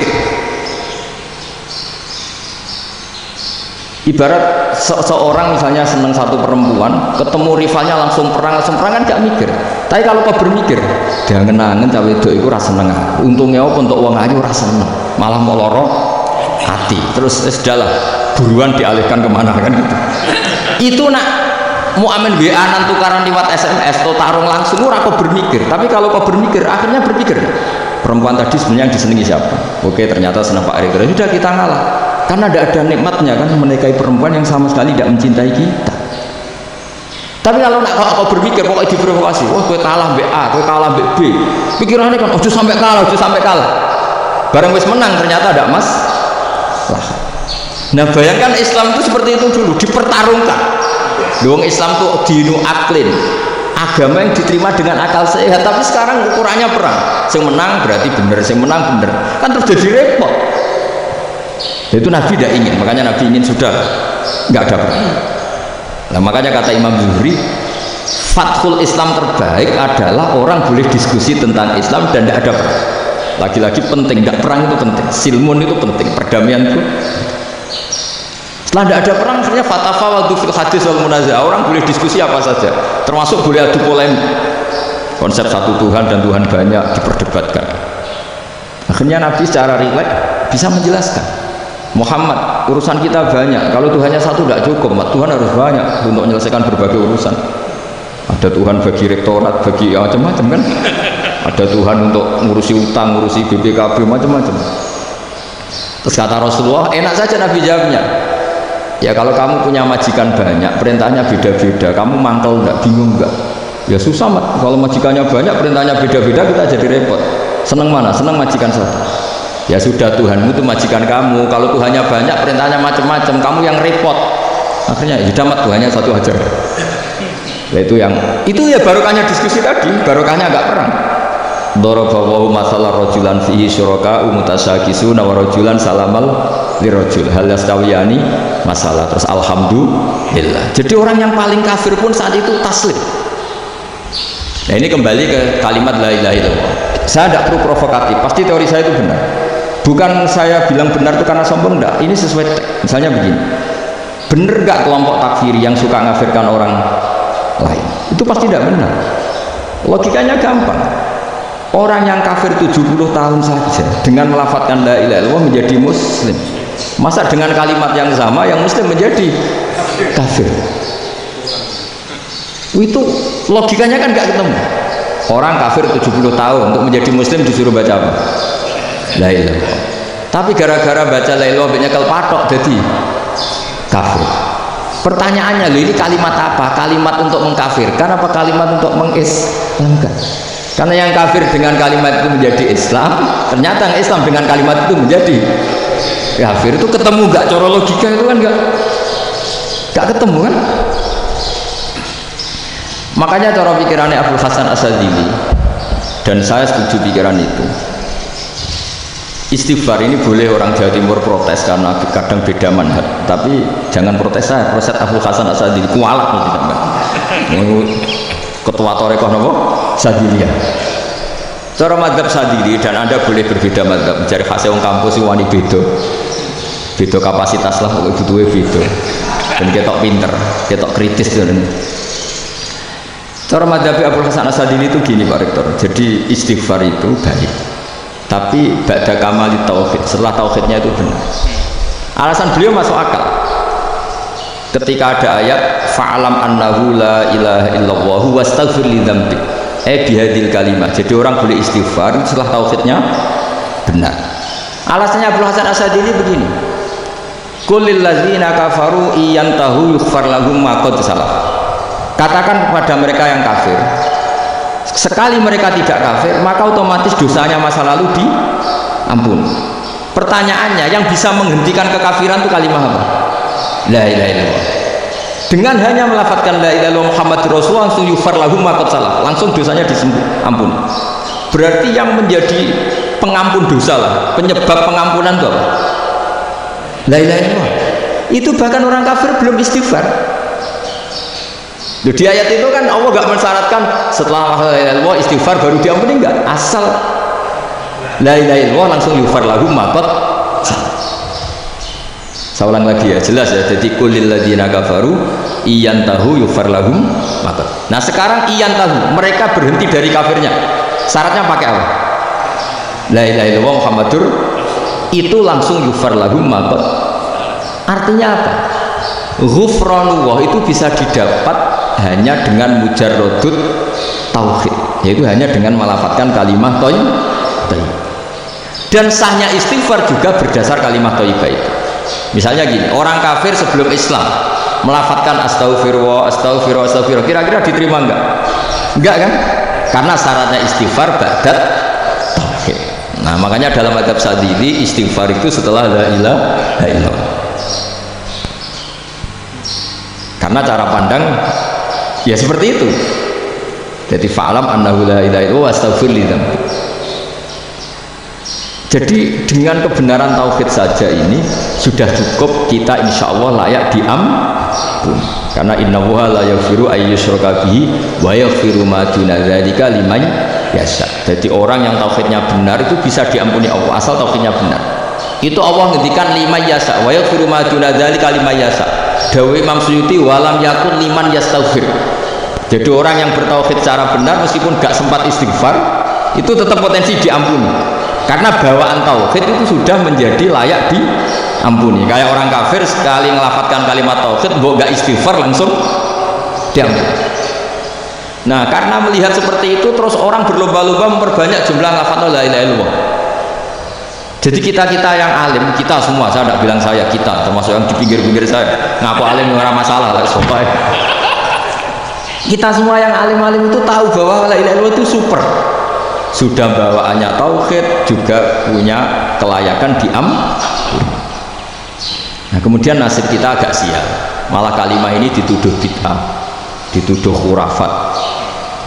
Ibarat seorang misalnya senang satu perempuan, ketemu rivalnya langsung perang kan nggak mikir. Tapi kalau kau bermikir, jangan-jangan cawe itu rasa seneng. Untungnya apa untuk uang ayu rasa seneng, malah mau lorok hati. Terus sudahlah, buruan dialihkan kemana kan gitu. Itu nak mau amin WA nan tukaran lewat SMS atau tarung langsung ora kau bermikir. Tapi kalau kau bermikir, akhirnya berpikir perempuan tadi sebenarnya yang disenangi siapa? Oke, ternyata senang Pak Erick. Sudah kita ngalah. Karena tidak ada nikmatnya kan menikahi perempuan yang sama sekali tidak mencintai kita. Tapi kalau nak kau berpikir pokoknya diprovokasi, wah kau kalah A, kau kalah B, pikirannya kan, ojo sampai kalah. Barang wis menang ternyata ada mas. Nah bayangkan Islam itu seperti itu dulu, dipertarungkan. Doang Islam itu dinu aklin, agama yang diterima dengan akal sehat. Tapi sekarang ukurannya perang, yang menang berarti benar, yang menang benar, kan terjadi repot. Itu Nabi tidak ingin, makanya Nabi ingin sudah nggak ada perang. Nah makanya kata Imam Zuhri, fathul Islam terbaik adalah orang boleh diskusi tentang Islam dan tidak ada perang. Lagi-lagi penting, tidak perang itu penting, silmun itu penting, perdamaian itu. Setelah tidak ada perang, akhirnya fatafawadu fil hadis wal munazah, orang boleh diskusi apa saja, termasuk boleh adu polemik. Konsep satu Tuhan dan Tuhan banyak diperdebatkan. Akhirnya Nabi secara rileks bisa menjelaskan. Muhammad, urusan kita banyak. Kalau Tuhannya satu tidak cukup, Tuhan harus banyak untuk menyelesaikan berbagai urusan. Ada Tuhan bagi rektorat, bagi macam-macam kan. Ada Tuhan untuk ngurusi utang, ngurusi BPKB, macam-macam. Terus kata Rasulullah, enak saja Nabi jawabnya. Ya kalau kamu punya majikan banyak, perintahnya beda-beda, kamu mangkel enggak, bingung enggak? Ya susah, kalau majikannya banyak, perintahnya beda-beda, kita jadi repot. Seneng mana? Seneng majikan satu. Ya sudah, Tuhanmu itu majikan kamu. Kalau Tuhannya banyak, perintahnya macam-macam, kamu yang repot. Akhirnya ya damat Tuhannya satu aja. Nah, itu ya barokahnya diskusi tadi, barokahnya agak perang. Daraballahu mathalan rajulan fihi syuraka mutasyakisuna wa rajulan salamal lirajul hal yastawiyani masalah. Terus alhamdulillah. Jadi orang yang paling kafir pun saat itu taslim. Nah ini kembali ke kalimat la ilaha illallah. Saya tidak perlu provokatif, pasti teori saya itu benar. Bukan saya bilang benar itu karena sombong, enggak. Ini sesuai teks. Misalnya begini, benar nggak kelompok takfiri yang suka ngafirkan orang lain? Itu pasti tidak benar. Logikanya gampang. Orang yang kafir 70 tahun saja dengan melafadzkan la ilaha illallah menjadi muslim. Masa dengan kalimat yang sama yang muslim menjadi kafir? Itu logikanya kan nggak ketemu. Orang kafir 70 tahun untuk menjadi muslim disuruh baca apa? La ilaha illallah. Tapi gara-gara baca la ilaha illallah nyekel patok jadi kafir. Pertanyaannya, ini kalimat apa? Kalimat untuk mengkafirkan apa kalimat untuk mengislamkan? Karena yang kafir dengan kalimat itu menjadi Islam, ternyata yang Islam dengan kalimat itu menjadi kafir. Itu ketemu nggak? Cara logika itu kan nggak ketemu kan? Makanya cara pikirannya Abdul Hasan Asadili, dan saya setuju pikiran itu. Istighfar ini boleh orang Jawa Timur protes karena kadang beda manhaj, tapi jangan protes saya, protes Abdul Hasan Asadili kualat nih sampai. Ketua Torekoh nopo Sadiliyah. Cara madzhab Sadili, dan Anda boleh berbeda madzhab, mencari khasnya wong kampus itu wani beda kapasitas lah, butuhnya beda, dan ketok pinter, ketok kritis dan Cara madzhab Abdul Hasan Asadili itu gini Pak Rektor. Jadi istighfar itu baik, tapi ba'da kamali tauhid, setelah tauhidnya itu benar. Alasan beliau masuk akal. Ketika ada ayat fa'alam annahu la ilaha illallah wastaghfir li dzambik. Bihadil kalimah. Jadi orang boleh istighfar setelah tauhidnya benar. Alasannya Abdul Hasan Asadili begini. Qul lil ladzina kafaru iyantahu yughfar lahum ma qad salaf. Katakan kepada mereka yang kafir, sekali mereka tidak kafir maka otomatis dosanya masa lalu diampuni. Pertanyaannya, yang bisa menghentikan kekafiran itu kalimat apa? La ilaha illallah. Dengan hanya melafadzkan la ilaha illallah Muhammadur Rasulullah langsung yughfar lahum ma qad salaf, langsung dosanya diampuni. Berarti yang menjadi pengampun dosa lah, penyebab pengampunan itu apa? La ilaha illallah. Itu bahkan orang kafir belum istighfar. Loh, di ayat itu kan Allah gak mensyaratkan setelah la ilaha illallah istighfar baru diampuni, enggak, asal la ilaha illallah langsung yughfar lahum ma qad salaf. Saya ulang lagi ya, jelas ya. Jadi kulil ladzina kafaru iyantahu yughfar lahum ma qad. Nah sekarang iyantahu, mereka berhenti dari kafirnya, syaratnya pakai apa? La ilaha illallah Muhammadur, itu langsung yughfar lahum ma qad. Artinya apa? Ghufranullah itu bisa didapat hanya dengan mujarrodut tauhid, yaitu hanya dengan melafadzkan kalimat thayyibah. Dan sahnya istighfar juga berdasar kalimat thayyibah itu. Misalnya gini, orang kafir sebelum Islam melafadzkan astaghfirullah, astaghfirullah, astaghfirullah, kira-kira diterima enggak? Enggak kan? Karena syaratnya istighfar ba'dat tauhid. Nah makanya dalam madzhab Sadili istighfar itu setelah la ilaha illallah. Karena cara pandang ya seperti itu. Jadi fa'alam annahu la ilaha illallah wastaghfir li dzambik. Jadi dengan kebenaran tauhid saja ini sudah cukup kita insya Allah layak diampun. Karena innallaha la yaghfiru ayyushraka bihi wa yaghfiru ma duna dzalika liman yasha. Jadi orang yang tauhidnya benar itu bisa diampuni Allah asal tauhidnya benar. Itu Allah ngendikan liman yasha wa yaghfiru ma duna dzalika liman yasha. Dawe Imam Suyuti walam yakun liman yastaghfir. Jadi orang yang bertauhid secara benar meskipun gak sempat istighfar itu tetap potensi diampuni. Karena bawaan tauhid itu sudah menjadi layak diampuni. Kayak orang kafir sekali ngelafadzkan kalimat tauhid mbok gak istighfar langsung diampuni. Nah, karena melihat seperti itu terus orang berlomba-lomba memperbanyak jumlah lafadz la ilaha illallah. Jadi kita-kita yang alim, kita semua, saya tidak bilang saya, kita termasuk yang di pinggir-pinggir saya ngaku alim nggak masalah lah, sopai. Kita semua yang alim-alim itu tahu bahwa la ilaha illallah itu super, sudah bawaannya tauhid, juga punya kelayakan diampuni. Nah kemudian nasib kita agak sial, malah kalimat ini dituduh bid'ah, dituduh khurafat.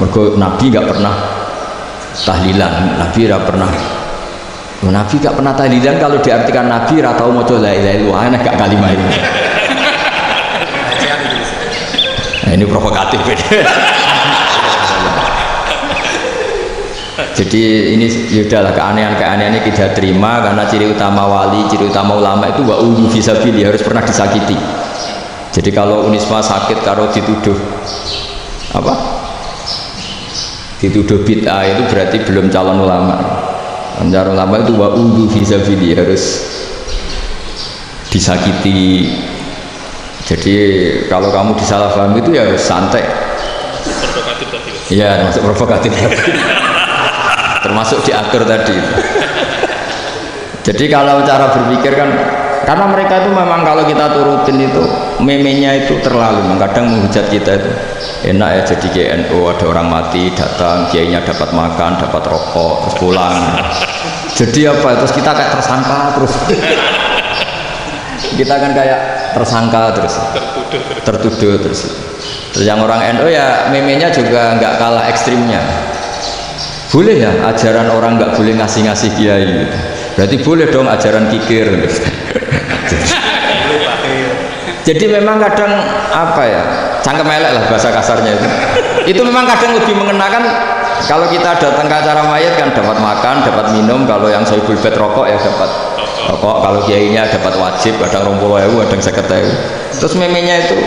Mergo Nabi nggak pernah tahlilan, Nabi nggak pernah. Nabi gak pernah tahlilan, kalau diartikan Nabi ratau moco la ilaha illallah, enak gak kalimat ini? Nah ini provokatif. Jadi ini yaudahlah, keanehan-keanehan ini kita terima karena ciri utama wali, ciri utama ulama itu wa ulu fisabilillah, harus pernah disakiti. Jadi kalau Unisma sakit kalau dituduh apa? Dituduh bid'ah itu berarti belum calon ulama. Anjar ulama itu wa udu fisabilillah, harus disakiti. Jadi kalau kamu disalahpahami itu ya harus santai. Provokatif tadi. Iya, termasuk provokatif tadi. Termasuk diatur tadi. Jadi kalau cara berpikir kan, karena mereka itu memang kalau kita turutin itu memenya itu terlalu, kadang menghujat kita itu enak ya jadi GNU, ada orang mati datang, kiainya dapat makan, dapat rokok, terus pulang. Jadi apa? Terus kita kayak tersangka terus. Kita kan kayak tersangka terus, tertuduh terus. Terus yang orang NU ya memenya juga nggak kalah ekstrimnya. Boleh ya ajaran orang nggak boleh ngasih-ngasih kiai gitu. Berarti boleh dong ajaran kikir. Jadi memang kadang apa ya, cangkem elek lah bahasa kasarnya itu. Itu memang kadang lebih mengenakan kalau kita datang ke acara mayat kan dapat makan, dapat minum. Kalau yang sohibul bed rokok ya dapat rokok. Kalau kiainya dapat wajib, kadang 20.000, kadang 50.000. Terus memenya itu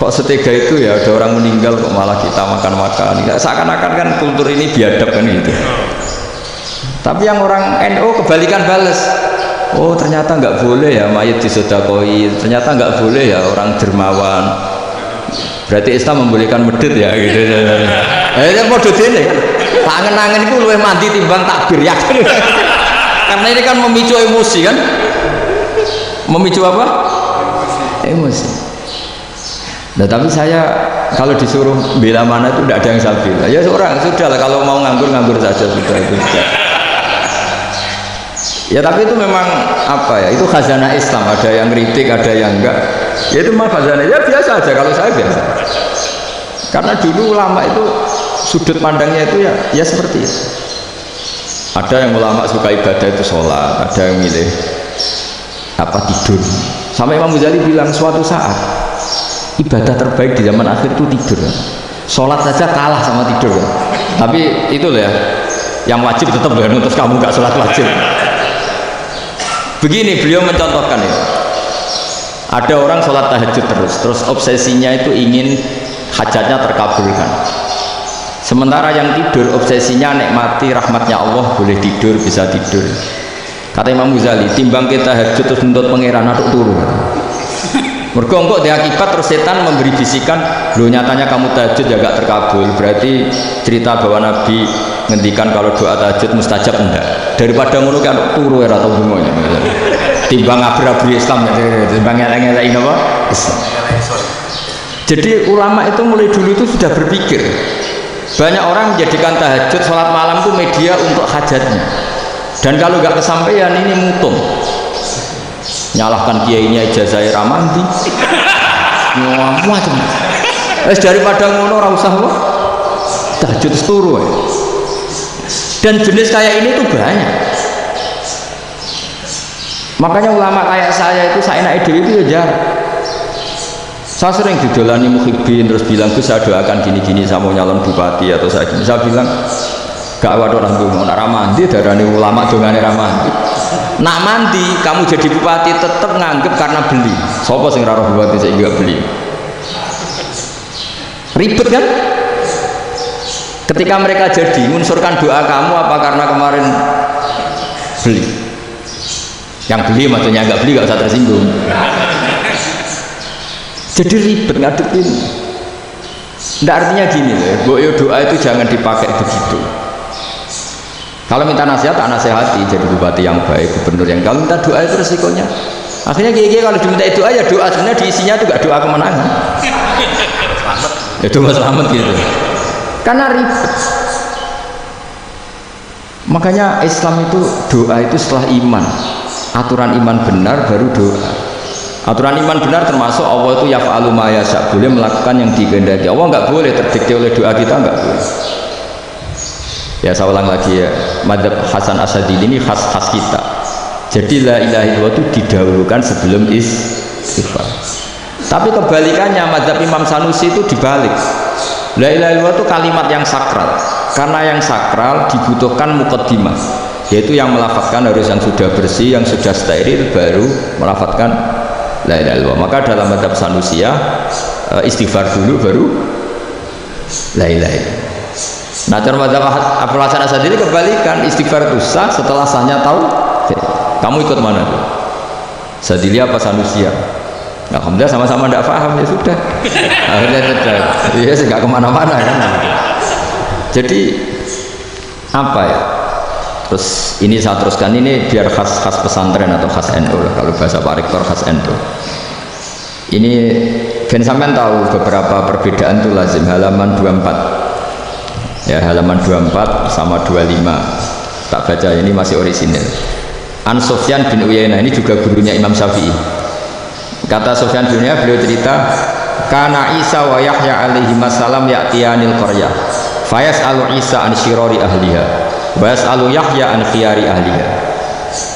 Kok setega itu ya, ada orang meninggal kok malah kita makan-makan. Seakan-akan kan kultur ini biadab kan gitu. Tapi yang orang NU kebalikan bales. Oh ternyata nggak boleh ya mayit disedekoi, ternyata nggak boleh ya orang dermawan. Berarti Islam membolehkan medit ya gitu. Ini modus ini kan. Tangan-tangan itu luwih mandi timbang takbir ya. Karena ini kan memicu emosi kan. Memicu apa? Emosi. Nah tapi saya kalau disuruh bela mana itu tidak ada yang saya bela. Ya seorang sudah lah, kalau mau nganggur saja sudah itu. Ya tapi itu memang apa ya, itu khazanah Islam, ada yang kritik, ada yang enggak. Ya itu mah khazanah, ya biasa aja kalau saya biasa. Karena dulu ulama itu sudut pandangnya itu ya seperti itu. Ada yang ulama suka ibadah itu sholat, ada yang milih apa tidur. Sampai Imam Ghazali bilang suatu saat ibadah terbaik di zaman akhir itu tidur. Sholat saja kalah sama tidur. Tapi itu ya, yang wajib tetap ya, terus kamu nggak sholat wajib. Begini beliau mencontohkan itu. Ada orang sholat tahajud terus obsesinya itu ingin hajatnya terkabulkan. Sementara yang tidur obsesinya nikmati rahmatnya Allah, boleh tidur, bisa tidur. Kata Imam Ghazali, timbang kita tahajud terus nuntut pangeran atau turu. Mergo engko diakibat terus setan memberi bisikan, "Loh nyatanya kamu tahajud ya gak terkabul." Berarti cerita bahwa Nabi ngendikan kalau doa tahajud mustajab enggak. Daripada ngono kan turu ora tau bungonya. Timbang abri-abri Islam, timbang eleng-eleng apa? Islam. Jadi ulama itu mulai dulu itu sudah berpikir. Banyak orang menjadikan tahajud, sholat malam itu media untuk hajatnya. Dan kalau nggak kesampaian ini mutung. Nyalahkan kiainya ijazah ramandi. Macam. Daripada ngono ora usah kok. Tahajud turu. Dan jenis kayak ini tuh banyak. Makanya ulama kayak saya itu enak ide itu ya jarang. Saya sering didolani muhibbin terus bilang, "Gus saya doakan gini-gini, saya mau nyalon bupati atau saya gini." Saya bilang, "Gak waduh orang dongo, nak ramandi darani ulama dongane ramandi." Nak mandi kamu jadi bupati tetap nganggep karena beli. Sopo sing ra bupati saya juga beli. Ribet kan? Ketika mereka jadi mengunsurkan doa kamu apa karena kemarin beli? Yang beli maksudnya nggak beli nggak usah tersinggung. Jadi ribet ngadepin. Nggak artinya gini loh, doa itu jangan dipakai begitu. Kalau minta nasihat, tak nasihati jadi bupati yang baik, gubernur yang. Kalau minta doa itu resikonya. Akhirnya gigi kalau diminta doa ya doa, sebenarnya diisinya juga doa kemenangan. Itu mas selamat gitu. Karena ribet. Makanya Islam itu doa itu setelah iman. Aturan iman benar baru doa. Aturan iman benar termasuk Allah itu yaf'alu ma yasha, boleh melakukan yang dikehendaki. Allah nggak boleh terdikte oleh doa kita, nggak boleh. Ya saya ulang lagi ya, madzhab Hasan Asy'adili ini khas kita. Jadi la ilaha illallah itu didahulukan sebelum istighfar. Tapi kebalikannya madzhab Imam Sanusi itu dibalik. La ilaha illallah itu kalimat yang sakral. Karena yang sakral dibutuhkan muqaddimah, yaitu yang melafadzkan harus yang sudah bersih, yang sudah steril baru melafadzkan la ilaha illallah. Maka dalam madzhab Sanusi istighfar dulu baru la ilaha illallah. Nah cara madzhab Abul Hasan Asy'adili kebalikan, istighfar itu sah setelah sahnya tahu. Kamu ikut mana tuh? Asy'adili apa Sanusi? Alhamdulillah sama-sama tidak paham, ya sudah. Akhirnya sudah, ya nggak kemana-mana kan. Jadi apa ya? Terus ini saya teruskan, ini biar khas pesantren atau khas NU lah, kalau bahasa Pak Rektor khas NU. Ini Ben sampean tahu beberapa perbedaan tuh lazim, halaman 24. Ya halaman 24 sama 25 tak baca, ini masih orisinil. An Sufyan bin Uyainah, ini juga gurunya Imam Syafi'i. Kata Sufyan bin Uyainah, beliau cerita, kana Isa wa Yahya alaihi salam ya'tiyanil qaryah fayas'alu Isa an syirari ahliha wa yas'alu Yahya an khiyari ahliha.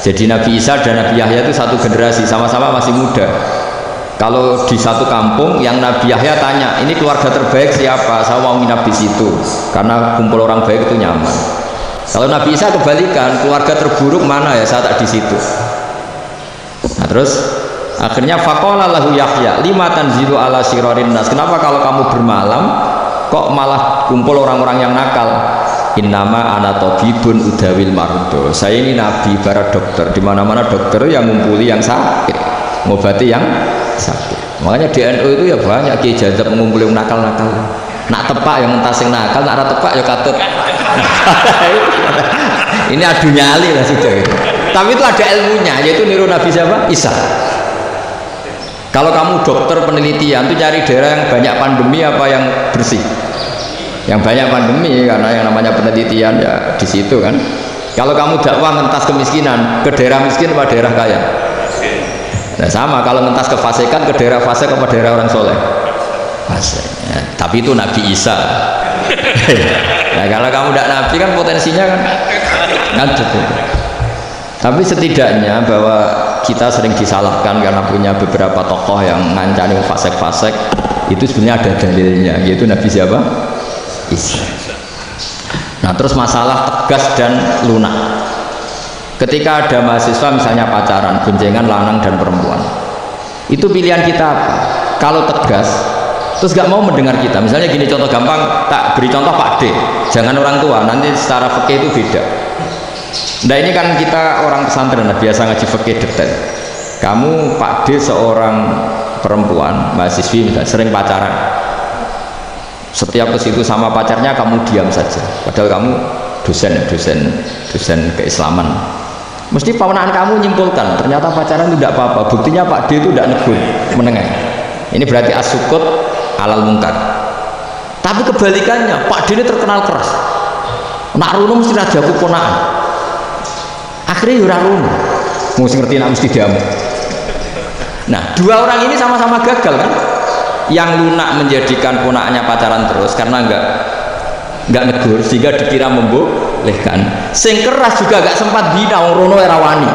Jadi Nabi Isa dan Nabi Yahya itu satu generasi, sama-sama masih muda. Kalau di satu kampung yang Nabi Yahya tanya, ini keluarga terbaik siapa? Saya mau nginap di situ karena kumpul orang baik itu nyaman. Kalau Nabi Isa kebalikan, keluarga terburuk mana ya, saya tak di situ. Nah terus Akhirnya faqala lahu Yahya lima tanzilu ala sirarin nas, kenapa kalau kamu bermalam kok malah kumpul orang-orang yang nakal? Innama ana tabibun udawil mardo, saya ini nabi para dokter, di mana-mana dokter yang ngumpuli yang sakit, ngobati yang sakit. Makanya di NU itu ya banyak Kiai Jazab mengumpuli yang nakal-nakal. Nak tepak yang entas yang nakal, nak ora tepak ya katut. Ini adu nyali lah sudah itu. Tapi itu ada ilmunya, yaitu niru Nabi siapa? Isa. Kalau kamu dokter penelitian itu cari daerah yang banyak pandemi apa yang bersih? Yang banyak pandemi, karena yang namanya penelitian ya di situ kan. Kalau kamu dakwah ngentas kemiskinan, ke daerah miskin apa daerah kaya? Nah sama, kalau ngentas kefasikan, ke daerah fasik apa daerah orang soleh? Fasik. Ya, tapi itu Nabi Isa. Nah kalau kamu tidak Nabi kan potensinya kan ngajet. Tapi setidaknya bahwa kita sering disalahkan karena punya beberapa tokoh yang ngancani fasik-fasik, itu sebenarnya ada dalilnya, yaitu Nabi siapa? Isa. Nah terus masalah tegas dan lunak. Ketika ada mahasiswa misalnya pacaran, boncengan lanang dan perempuan, itu pilihan kita apa? Kalau tegas terus gak mau mendengar kita, misalnya gini, contoh gampang, tak beri contoh Pak D, jangan orang tua, nanti secara fikih itu beda. Nah ini kan kita orang pesantren biasa ngaji fikih detail. Kamu Pak D seorang perempuan mahasiswi misalnya, sering pacaran, setiap ke situ sama pacarnya kamu diam saja, padahal kamu dosen keislaman. Mesti pamanaan kamu nyimpulkan ternyata pacaran itu tidak apa-apa, buktinya Pak D itu tidak negur, menengah. Ini berarti as-sukut alal mungkar. Tapi kebalikannya, Pak D ini terkenal keras, nak runung mesti rajaku ponaan, akhirnya yura runung mesti ngerti nak mesti diamuk. Nah dua orang ini sama-sama gagal kan. Yang lunak menjadikan ponakannya pacaran terus karena enggak negur sehingga dikira membolehkan. Sing keras juga enggak sempat bina wong rono era wani.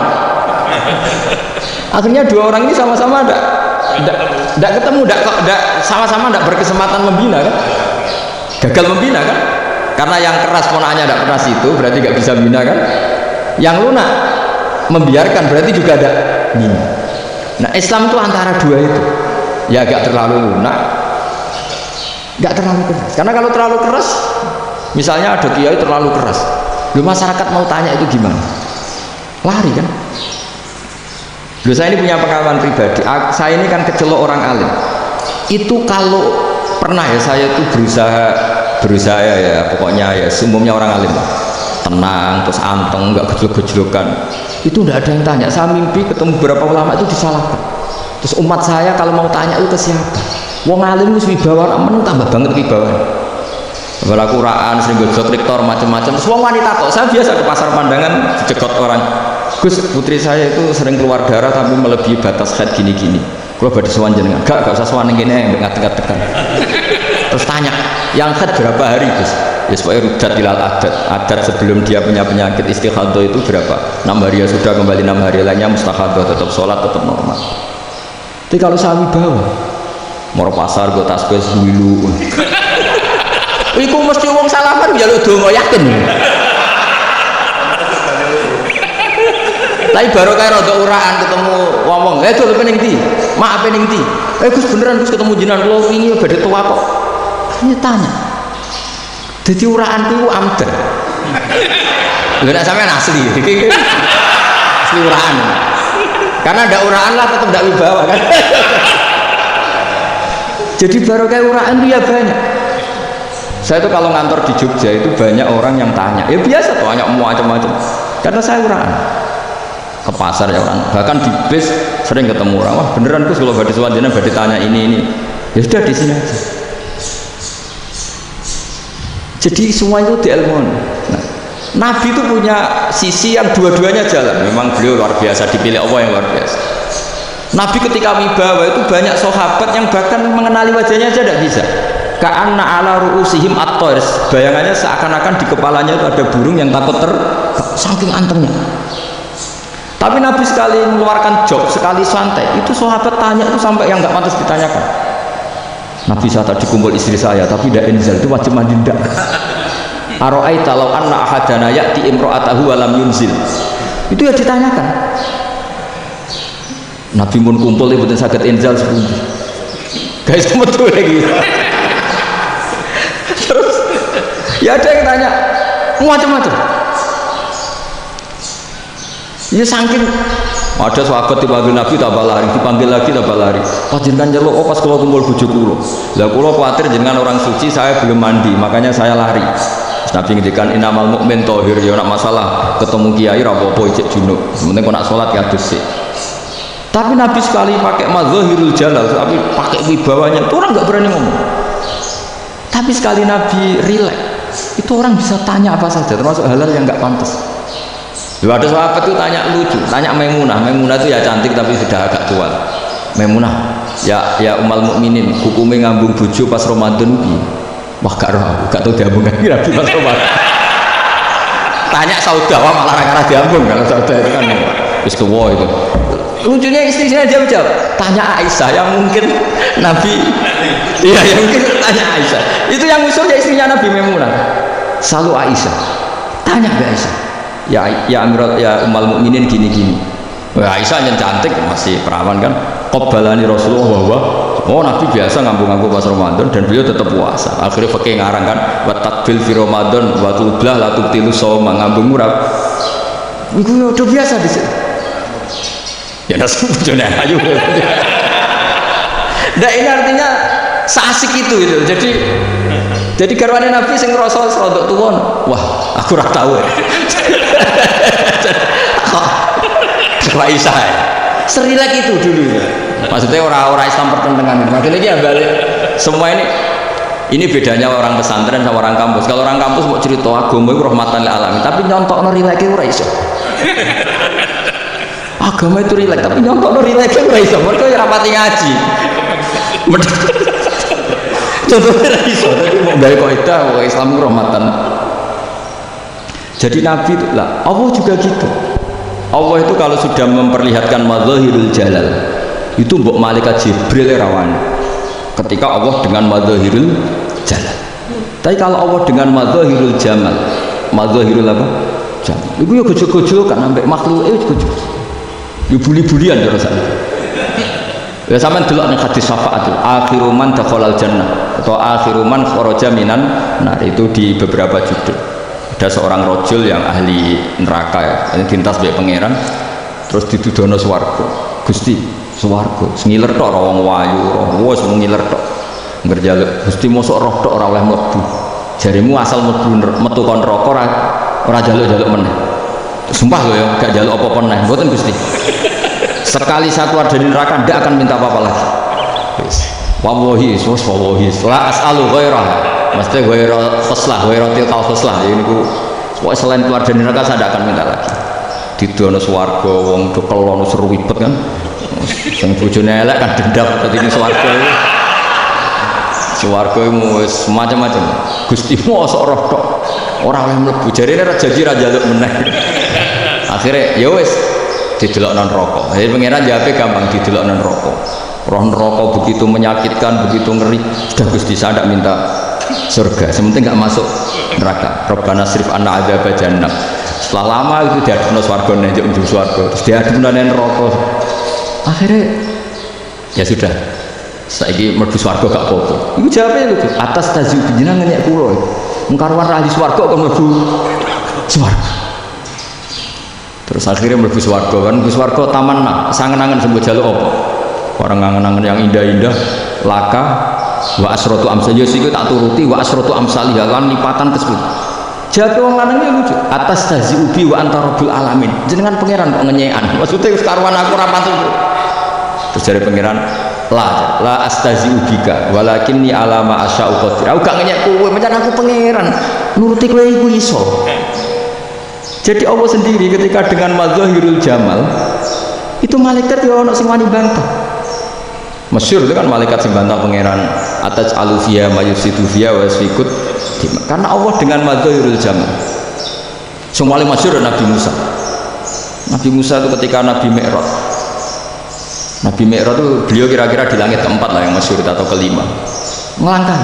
Akhirnya dua orang ini sama-sama enggak ketemu, sama-sama enggak berkesempatan membina kan? Gagal membina kan? Karena yang keras ponakannya enggak pernah situ, berarti enggak bisa bina kan? Yang lunak membiarkan berarti juga ada bina. Nah Islam itu antara dua itu. Ya agak terlalu lunak, nggak terlalu keras. Karena kalau terlalu keras, misalnya ada kiai terlalu keras, lu masyarakat mau tanya itu gimana? Lari kan? Lu saya ini punya pengalaman pribadi. Saya ini kan kecelok orang alim. Itu kalau pernah ya saya itu berusaha ya pokoknya ya umumnya orang alim lah. Tenang terus anteng, nggak gejlok-gejlokan. Itu nggak ada yang tanya. Saya mimpi ketemu beberapa ulama itu disalahkan. Terus umat saya kalau mau tanya itu ke siapa? Wong alim wis wibawa, amen tambah banget wibawa. Kepala Quran, sering gojok rektor macam-macam. Terus wong wanita kok, saya biasa ke pasar pandangan dicegot orang. Gus, putri saya itu sering keluar darah tapi melebihi batas haid gini-gini. Kalau badhe sowan jenengan, gak usah sowan ning kene ngat-ngat-tekan. Terus tanya, yang haid berapa hari, Gus? Ya supaya rudat ilal adat sebelum dia punya penyakit istihadah itu berapa? 6 hari ya sudah, kembali 6 hari lainnya mustahadah, tetap sholat, tetap normal. Tapi kalau saya wibawa, mau pasar gue tasbih dulu, iku mesti wong salaman ya lo dongo yakin. Tapi baru kayak rada uraan ketemu ngomong, itu lo pening di, maaf pening di, Gus beneran Gus ketemu jinan lo ini badhe tua kok. Hanya tanya, jadi uraan itu amden. Lo nak sampean asli, asli uraan. Karena ada uraan lah tetap tidak wibawa kan. Jadi baru kayak uraan itu ya banyak. Saya itu kalau ngantor di Jogja itu banyak orang yang tanya, ya biasa tuh banyak macam-macam. Karena saya uraan ke pasar ya orang, bahkan di bis sering ketemu orang, wah beneran Gus kalau badhe sowan jenengan badhe tanya ini, ya sudah di sini aja. Jadi semua itu diilmukan. Nah, Nabi itu punya sisi yang dua-duanya jalan. Memang beliau luar biasa, dipilih Allah yang luar biasa. Nabi ketika wibawa itu banyak sahabat yang bahkan mengenali wajahnya aja tidak bisa. Ka'anna ala ru'usihim at-tairs, bayangannya seakan-akan di kepalanya itu ada burung yang takut saking antengnya. Tapi Nabi sekali mengeluarkan job, sekali santai, itu sahabat tanya itu sampai yang nggak pantas ditanyakan. Nabi saya tadi kumpul istri saya, tapi tidak inzal, itu wajib mandi ndak. Aro'aita law anna ahadana ya'ti imra'atahu wa lam yunzil. Itu ya ditanyakan. Nabi mun kumpul mboten saged inzal sepundi. Guys metu lagi. Terus ya ada yang tanya macam-macam. Ya saking ada sahabat dipanggil Nabi tambah lari, dipanggil lagi tambah lari. Panjenengan nyeluk pas kula kumpul bojo kula. Lah kula kuwatir jenengan orang suci, saya belum mandi, makanya saya lari. Nabi ngendikan innamal mukmin thahir, ya nak masalah ketemu kiai ra apa-apa ijek junub. Penting kok nak salat ya adus sik. Tapi Nabi sekali pakai mazahirul jalal, tapi pakai wibawanya, itu orang nggak berani ngomong. Tapi sekali Nabi rileks, itu orang bisa tanya apa saja, termasuk hal-hal yang nggak pantas. Lalu ada sahabat itu tanya lucu, tanya Maimunah. Maimunah itu ya cantik tapi sudah agak tua. Maimunah, ya umal mukminin, hukumnya ngambung bojo pas Ramadan bi. Wah gak tahu diambung lagi Nabi pas Ramadan. Tanya Saudah, wah malah karena diambung, kalau Saudah itu kan wis kewo itu. Lucunya istrinya dia jawab, tanya Aisyah yang mungkin Nabi, iya yang mungkin tanya Aisyah. Itu yang usulnya istrinya Nabi Maimunah. Selalu Aisyah, tanya ke Aisyah. Ya Amirat, ya umal mukminin gini-gini. Wah, Aisyah yang cantik masih perawan kan. Qabbalani Rasulullah bahwa oh Nabi biasa ngambung-ngambung pas Ramadan dan beliau tetap puasa. Akhirnya pakai ngarang kan, wa takbil fi Ramadan wa tublah la tubtilu shauma, ngambung murah. Iku udah biasa di sini. Ya nasi bujone ayu. Nah ini artinya seasik itu gitu. Jadi garwane Nabi sing ngrasa rodok tuwon. Wah, aku ora tahu. Kok Aisyah. Serilek itu dulu. Maksudnya orang Islam pertentangan. Maksudnya dia balik semua ini bedanya orang pesantren sama orang kampus. Kalau orang kampus mau cerita agama itu rahmatan lil alamin, tapi nyontokno rileke ora iso. Agama itu rileks, tapi nyontokno rileke ora iso. Mergo ya rapati ngaji. Contohnya ora iso, tapi mau gawe kaidah Islam rahmatan. Jadi Nabi itu lah, Allah juga gitu. Allah itu kalau sudah memperlihatkan mazahirul jalal, itu mbok malaikat Jibril rawan. Ketika Allah dengan mazahirul jalal. Tapi kalau Allah dengan mazahirul jamal, mazahirul apa? Jamal. Iku ya gojo-gojo kan sampai makhluk gojo. Ya buli-bulian terus. Ya sampean delok ning hadis syafaat itu, akhiru man dakhalal jannah atau akhiru man kharaja minan nar, itu di beberapa judul. Ada seorang rojul yang ahli neraka ya, dintas bae pangeran, terus ditudono swarga. Gusti, swarga sengiler tok wong wayu, wis ngiler tok. Ngerjaluk Gusti mosok roh tok ora oleh mlebu. Jarimu asal mlebu metu kon neraka ora jaluk-jaluk meneh. Sumpah lho ya, gak jaluk apa-apa meneh. Mboten Gusti. Sekali saya keluar dari neraka ndak akan minta apa-apa lagi. Wis. Wallahi, wallahi. La as'alu ghairah. Mesti ghairah khoslah, ghairah tilkal khoslah. Ya niku pokoke selain keluar dari neraka saya ndak akan minta lagi. Didono swarga wong do kelon seru ribet kan. Sing bojone elek kan dendam dadi ning swarga iki. Swarga wis macam-macam. Gusti mosok roh tok ora oleh mlebu. Jarine ra janji ra njaluk meneh. Akhire ya wis didelokno neraka. Jadi pangeran jawabe gampang, didelokno neraka. Roh neraka begitu menyakitkan, begitu ngeri. Sudah Gusti saya tidak minta surga, sementing nggak masuk neraka. Rabbana srif anna adzab jahannam. Setelah lama itu diadepno swarga nek njur swarga, terus diadepno neraka. Akhirnya ya sudah. Saiki mlebu swarga gak apa-apa. Iku jawabe lho, atas tazi jenengan ngenyek kula. Mung karuan ahli swarga kok mlebu swarga. Terus akhirnya mlebu swarga kan, mlebu swarga taman sangen-angen sembuh jaluk apa? Orang ngangen-angen yang indah-indah, laka wa asratu amsal yo siku tak turuti wa asratu amsalih lan lipatan tersebut. Jawab wong lanang iki lucu. Atas tazi ubi wa anta rabbul alamin. Jenengan pangeran kok ngenyekan. Maksudnya wis karuan aku ora pantes. Terus jare pangeran, la astazi ubika walakinni alama asya'u qadir. Aku gak ngenyek kowe, pancen aku pangeran. Nuruti kowe iku iso. Jadi Allah sendiri ketika dengan mazahirul jamal itu malaikat ya ono sing wani bantah. Masyhur itu kan malaikat sing bantah pangeran atas alufia mayusidu fiya wa yasfikut. Karena Allah dengan mazahirul jamal. Sing paling masyhur Nabi Musa. Nabi Musa itu ketika Nabi Mi'raj. Nabi Mi'raj itu beliau kira-kira di langit keempat lah yang masyhur atau kelima. Ngelangkah.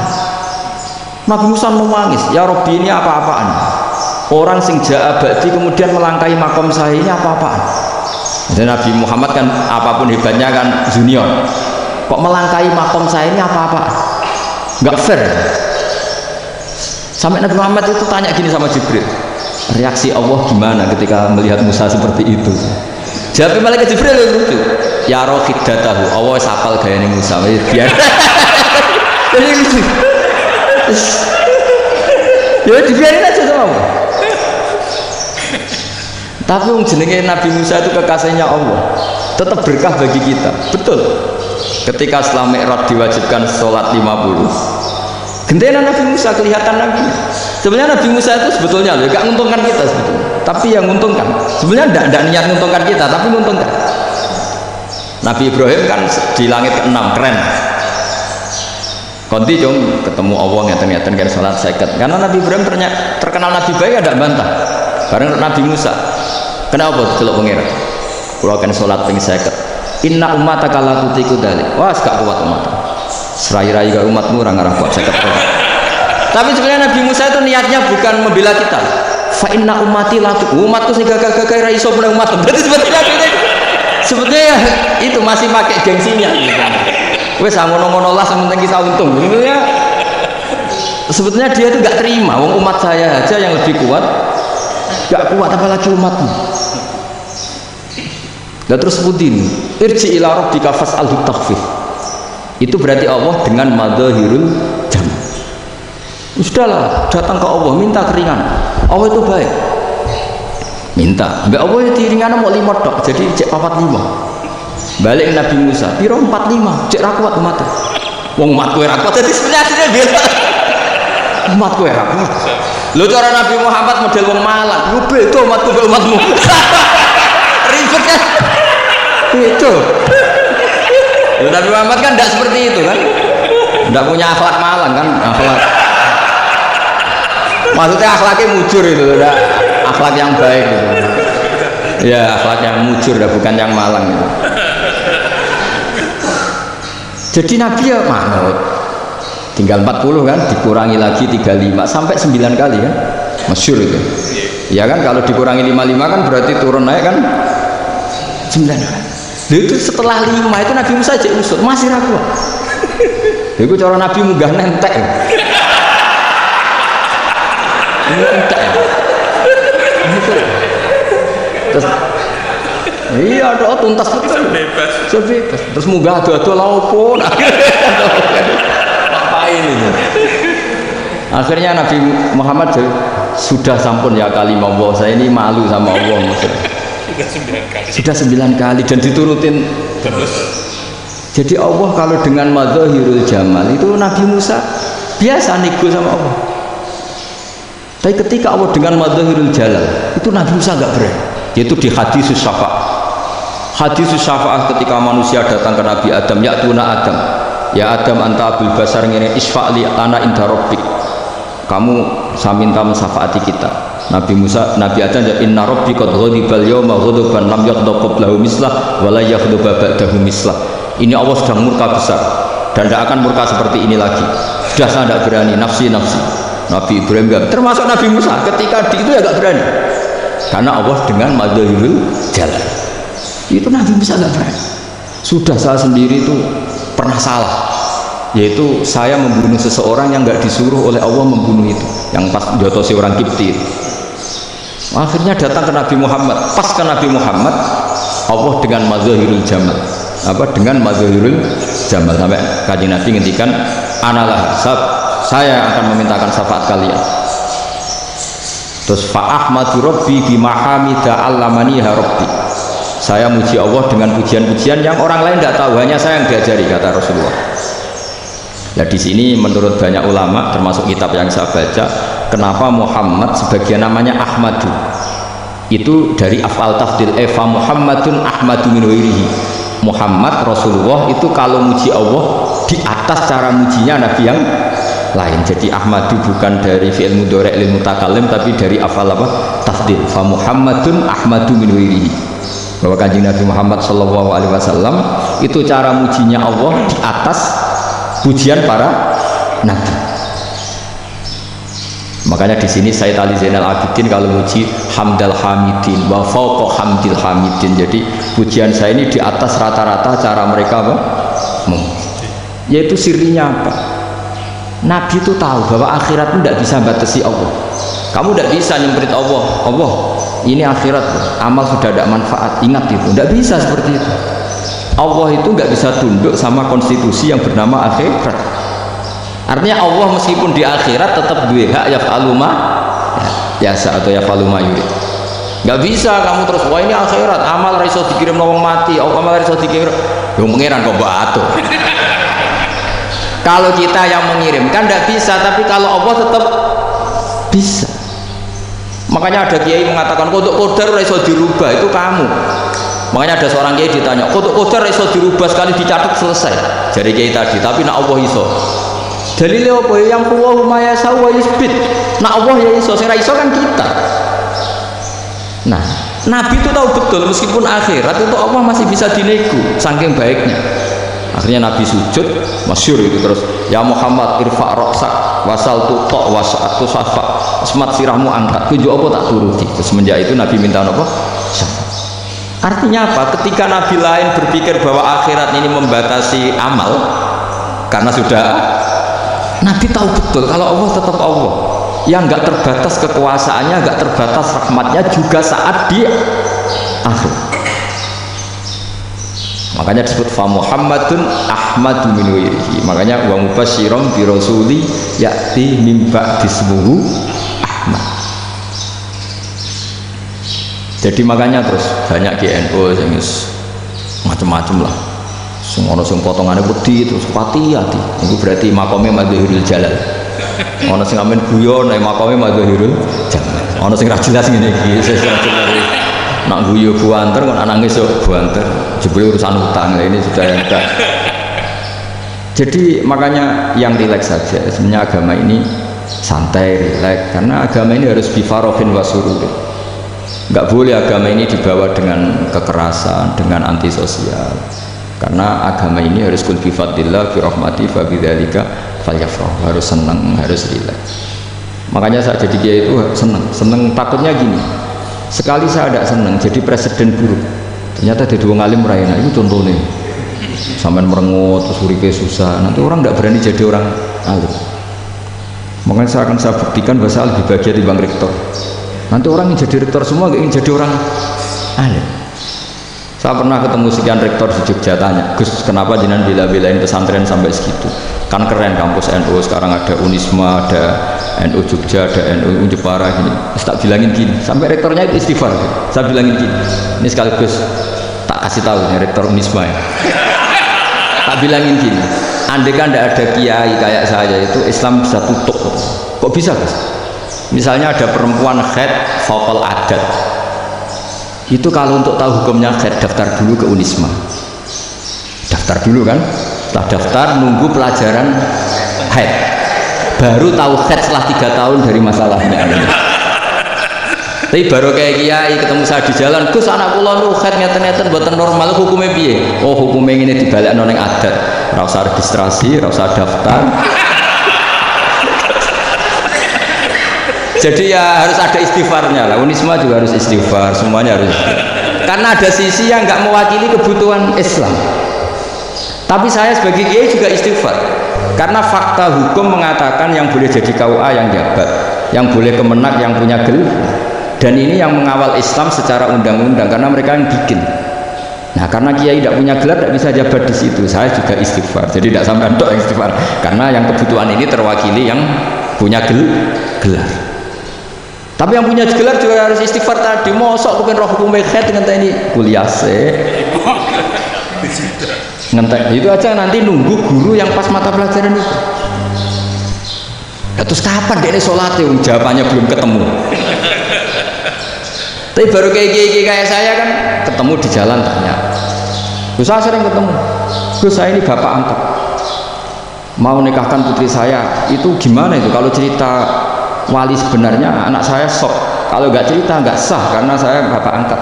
Nabi Musa menangis, ya Rabbi ini apa-apaan? Orang sing ja'a ba'di kemudian melangkahi makom saya ini apa-apaan? Dan Nabi Muhammad kan apapun hebatnya kan junior. Kok melangkahi makom saya ini apa-apa? Nggak fair. Sampai Nabi Muhammad itu tanya gini sama Jibril, reaksi Allah gimana ketika melihat Musa seperti itu? Jawab malaikat Jibril yang lucu, ya rohidatahu, Allah sapal gayanya Musa, biar. Jadi lucu. Ya dibiarin aja sama Allah. Tapi yang jenenge Nabi Musa itu kekasihnya Allah, tetap berkah bagi kita. Betul. Ketika setelah Mi'raj diwajibkan sholat 50, gentenan Nabi Musa kelihatan Nabi. Sebenarnya Nabi Musa itu sebetulnya loh, gak menguntungkan kita sebetulnya. Tapi yang menguntungkan, sebenarnya tidak niat menguntungkan kita, tapi menguntungkan. Nabi Ibrahim kan di langit ke-6, keren. Konti dong ketemu Allah ngeten-ngeten kan sholat seket. Karena Nabi Ibrahim terkenal Nabi baik, ada bantah. Bareng Nabi Musa, kenapa celok pengira? Kalau akan sholat ping seket. Inna ummataka la tutiku dalik. Wah, gak kuat umat. Serai-rai ke umatmu orang arah kuat seket. Tapi sebenarnya Nabi Musa itu niatnya bukan membela kita. Fa inna ummati la umatku sing gagah-gagah ra iso menang umat. Berarti sebetulnya itu masih pakai gengsinya gitu. Wes ngono-ngono lah sementing kita untung. Sebetulnya dia itu enggak terima wong umat saya aja yang lebih kuat. Enggak kuat apalagi umatmu. Lah terus pudin irji ila rabbika fas'alhu takhfif. Itu berarti Allah dengan madzahirul jam. Sudahlah, datang ke Allah minta keringan. Allah itu baik. Minta. Mbak Allah itu ringan mau 5 tok, jadi cek 45. Balik Nabi Musa, piro 45, cek ra kuat umat. Wong umatku ora kuat, jadi sebenarnya bela. Umatku ora kuat. Lho cara Nabi Muhammad model wong Malang, yo beda umatku mbek umatmu. Ribet kan? Itu. Lho Nabi Muhammad kan tidak seperti itu kan? Tidak punya akhlak Malang kan? Akhlak. Maksudnya akhlaknya mujur itu, udah akhlak yang baik gitu. Ya akhlak yang mujur, bukan yang malang gitu. Jadi Nabi ya manut. Tinggal 40 kan, dikurangi lagi 35 sampai 9 kali kan, masyhur itu. Ya kan kalau dikurangi 55 kan berarti turun naik kan 9 kan. Itu setelah 5 itu Nabi Musa aja usut masih ragu. Itu cara Nabi munggah nentek. Terus iya doa tuntas betul sebebas terus munggah ado-ado laupun ngapain ini akhirnya Nabi Muhammad sudah sampun ya kalimah Allah, saya ini malu sama Allah sudah 9 kali dan diturutin terus. Jadi Allah kalau dengan madzahirul jamal itu Nabi Musa biasa nego sama Allah. Tapi ketika Allah dengan madzahirul jalal itu Nabi Musa enggak berani. Yaitu di hadis syafaat. Hadis syafaat ketika manusia datang ke Nabi Adam, ya tuna Adam, ya Adam anta abul basar ngene isfa'li ana inda rabbik. Kamu saya minta mensafaati kita. Nabi Musa, Nabi Adam ya inna rabbi qad ghadibal yawma ghadaban lam yaghdab qablahu mislah wa la yaghdab ba'dahu mislah. Ini Allah sedang murka besar dan tidak akan murka seperti ini lagi. Sudah saya tidak berani nafsi. Nabi Ibrahim enggak, termasuk Nabi Musa ketika itu ya enggak berani karena Allah dengan madzahirul jalal itu Nabi Musa enggak berani. Sudah saya sendiri itu pernah salah, yaitu saya membunuh seseorang yang enggak disuruh oleh Allah membunuh itu, yang pas jotosi orang Kipti. Akhirnya datang ke Nabi Muhammad, pas ke Nabi Muhammad Allah dengan madzahirul jamal, dengan madzahirul jamal sampai Kanjeng Nabi ngendikan analah saya akan memintakan syafaat kalian. Terus fa'ahmadu rabbi bimahamida allamaniha rabbi. Saya muji Allah dengan pujian-pujian yang orang lain tidak tahu, hanya saya yang diajari, kata Rasulullah. Nah di sini menurut banyak ulama termasuk kitab yang saya baca, kenapa Muhammad sebagian namanya Ahmadu itu dari af'al tafdil fa Muhammadun Ahmadu min ghairihi. Muhammad Rasulullah itu kalau muji Allah di atas cara mujinya Nabi yang lain. Jadi Ahmadu bukan dari fi'il mudhari' lil mutakallim tapi dari afal tafdil fa Muhammadun Ahmadu min ghairihi, bahwa Kanjeng Nabi Muhammad sallallahu alaihi wasallam itu cara mujinya Allah di atas pujian para nabi. Makanya di sini Sayyid Ali Zainal Abidin kalau muji hamdal hamidin wa fawqa hamdil hamidin. Jadi pujian saya ini di atas rata-rata cara mereka apa? Yaitu sirinya apa? Nabi itu tahu bahwa akhirat itu tidak bisa batasi Allah. Kamu tidak bisa nyemprit Allah. Allah, ini akhirat, amal sudah tidak manfaat. Ingat itu, tidak bisa seperti itu. Allah itu nggak bisa tunduk sama konstitusi yang bernama akhirat. Artinya Allah meskipun di akhirat tetap duwe hak yaf'alu ma yasa atau yaf'alu ma yurid. Nggak bisa kamu terus wah ini akhirat, amal ra iso dikirim wong mati, amal ra iso dikirim. Yo pengiran kok mbok atur. Kalau kita yang mengirimkan tidak bisa, tapi kalau Allah tetap bisa. Makanya ada kiai mengatakan kodok kodar ra iso dirubah, itu kamu. Makanya ada seorang kiai ditanya, kodok kodar ra iso dirubah, sekali dicatat selesai. Jadi kiai tadi, tapi nak Allah iso. Dalilnya apa? Yang kuwahu ma yasau wa yusbit. Nak Allah ya iso, sing ra iso kan kita. Nah, Nabi itu tahu betul meskipun akhirat itu Allah masih bisa dinego saking baiknya. Akhirnya Nabi sujud, masyhur itu terus, ya Muhammad irfa' ra'sak wasal tutok wasa'atu safa semat sirahmu angkat, tujuh apa tak turuti. Semenjak itu Nabi minta apa? Artinya apa? Ketika Nabi lain berpikir bahwa akhirat ini membatasi amal karena sudah, Nabi tahu betul kalau Allah tetap Allah yang nggak terbatas kekuasaannya, nggak terbatas rahmatnya juga saat di akhir. Makanya disebut fa Muhammadun Ahmadu min wirihi. Makanya wa mubasyiran bi rasuli ya'ti min ba'di ismuhu Ahmad. Jadi makanya terus banyak GNU sing macam-macam lah. Sing ana sing potongane wedi terus hati-hati. Itu berarti makome Madhhirul Jalal. Ana sing amen guyon nek makome Madhhirul Jalal. Ana sing ra jelas ngene iki, nak guyu buanter kok nangis yo buanter jebule urusan utang ini sudah yang enggak. Jadi makanya yang rileks saja sebenarnya agama ini santai rileks karena agama ini harus bifarofin wasurur. Enggak boleh agama ini dibawa dengan kekerasan, dengan antisosial, karena agama ini harus kul bi fadlillah bi rahmati fa bidzalika falyafrah, harus senang, harus rileks. Makanya saya jadi kiai itu senang takutnya gini. Sekali saya tidak senang jadi presiden buruk, ternyata jadi wong alim raina itu contohnya sampai merengut terus uripe susah, nanti orang tidak berani jadi orang alim. Makanya saya akan buktikan bahwa saya lebih bahagia di bang rektor. Nanti orang yang jadi rektor semua nggak ingin jadi orang alim. Saya pernah ketemu sekian rektor di Jogja, tanya, Gus kenapa jenengan bela-belain pesantren sampai segitu, kan keren kampus NU sekarang ada Unisma, ada NU Jogja, ada NU Jepara gini. Terus tak bilangin gini, sampai rektornya itu istighfar. Saya bilangin gini, ini sekaligus tak kasih tahu nih rektor Unisma ya. Tak bilangin gini, andai kan tidak ada kiai kayak saya itu Islam bisa tutup. Kok bisa Gus? Misalnya ada perempuan haid faqal adat, itu kalau untuk tahu hukumnya haid daftar dulu ke Unisma, daftar dulu kan, setelah daftar nunggu pelajaran haid, baru tahu haid setelah 3 tahun dari masalahnya. Tapi baru kayak kiai ketemu saya di jalan, Gus anak kula nu haid ngeten-ngeten mboten normal, hukumnya piye? Oh hukumnya ini dibalekno ning adat, ora usah registrasi, ora usah daftar. Jadi ya harus ada istighfarnya lah, Unisma juga harus istighfar, semuanya harus istighfar. Karena ada sisi yang nggak mewakili kebutuhan Islam. Tapi saya sebagai kiai juga istighfar, karena fakta hukum mengatakan yang boleh jadi KUA yang jabat, yang boleh kemenak yang punya gelar, dan ini yang mengawal Islam secara undang-undang karena mereka yang bikin. Nah karena kiai tidak punya gelar tidak bisa jabat di situ, saya juga istighfar. Jadi tidak sampai untuk istighfar, karena yang kebutuhan ini terwakili yang punya gelar. Tapi yang punya gelar juga harus istighfar tadi. Mosok bukan roh hukum haid dengan ini kuliah ngentek itu aja, nanti nunggu guru yang pas mata pelajaran itu. Ya, terus kapan dia sholat ya? Jawabannya belum ketemu. Tapi baru kayak saya kan ketemu di jalan tanya. Gus saya sering ketemu. Gus saya ini bapak angkat mau nikahkan putri saya, itu gimana itu kalau cerita wali sebenarnya anak saya sok, kalau nggak cerita nggak sah karena saya bapak angkat.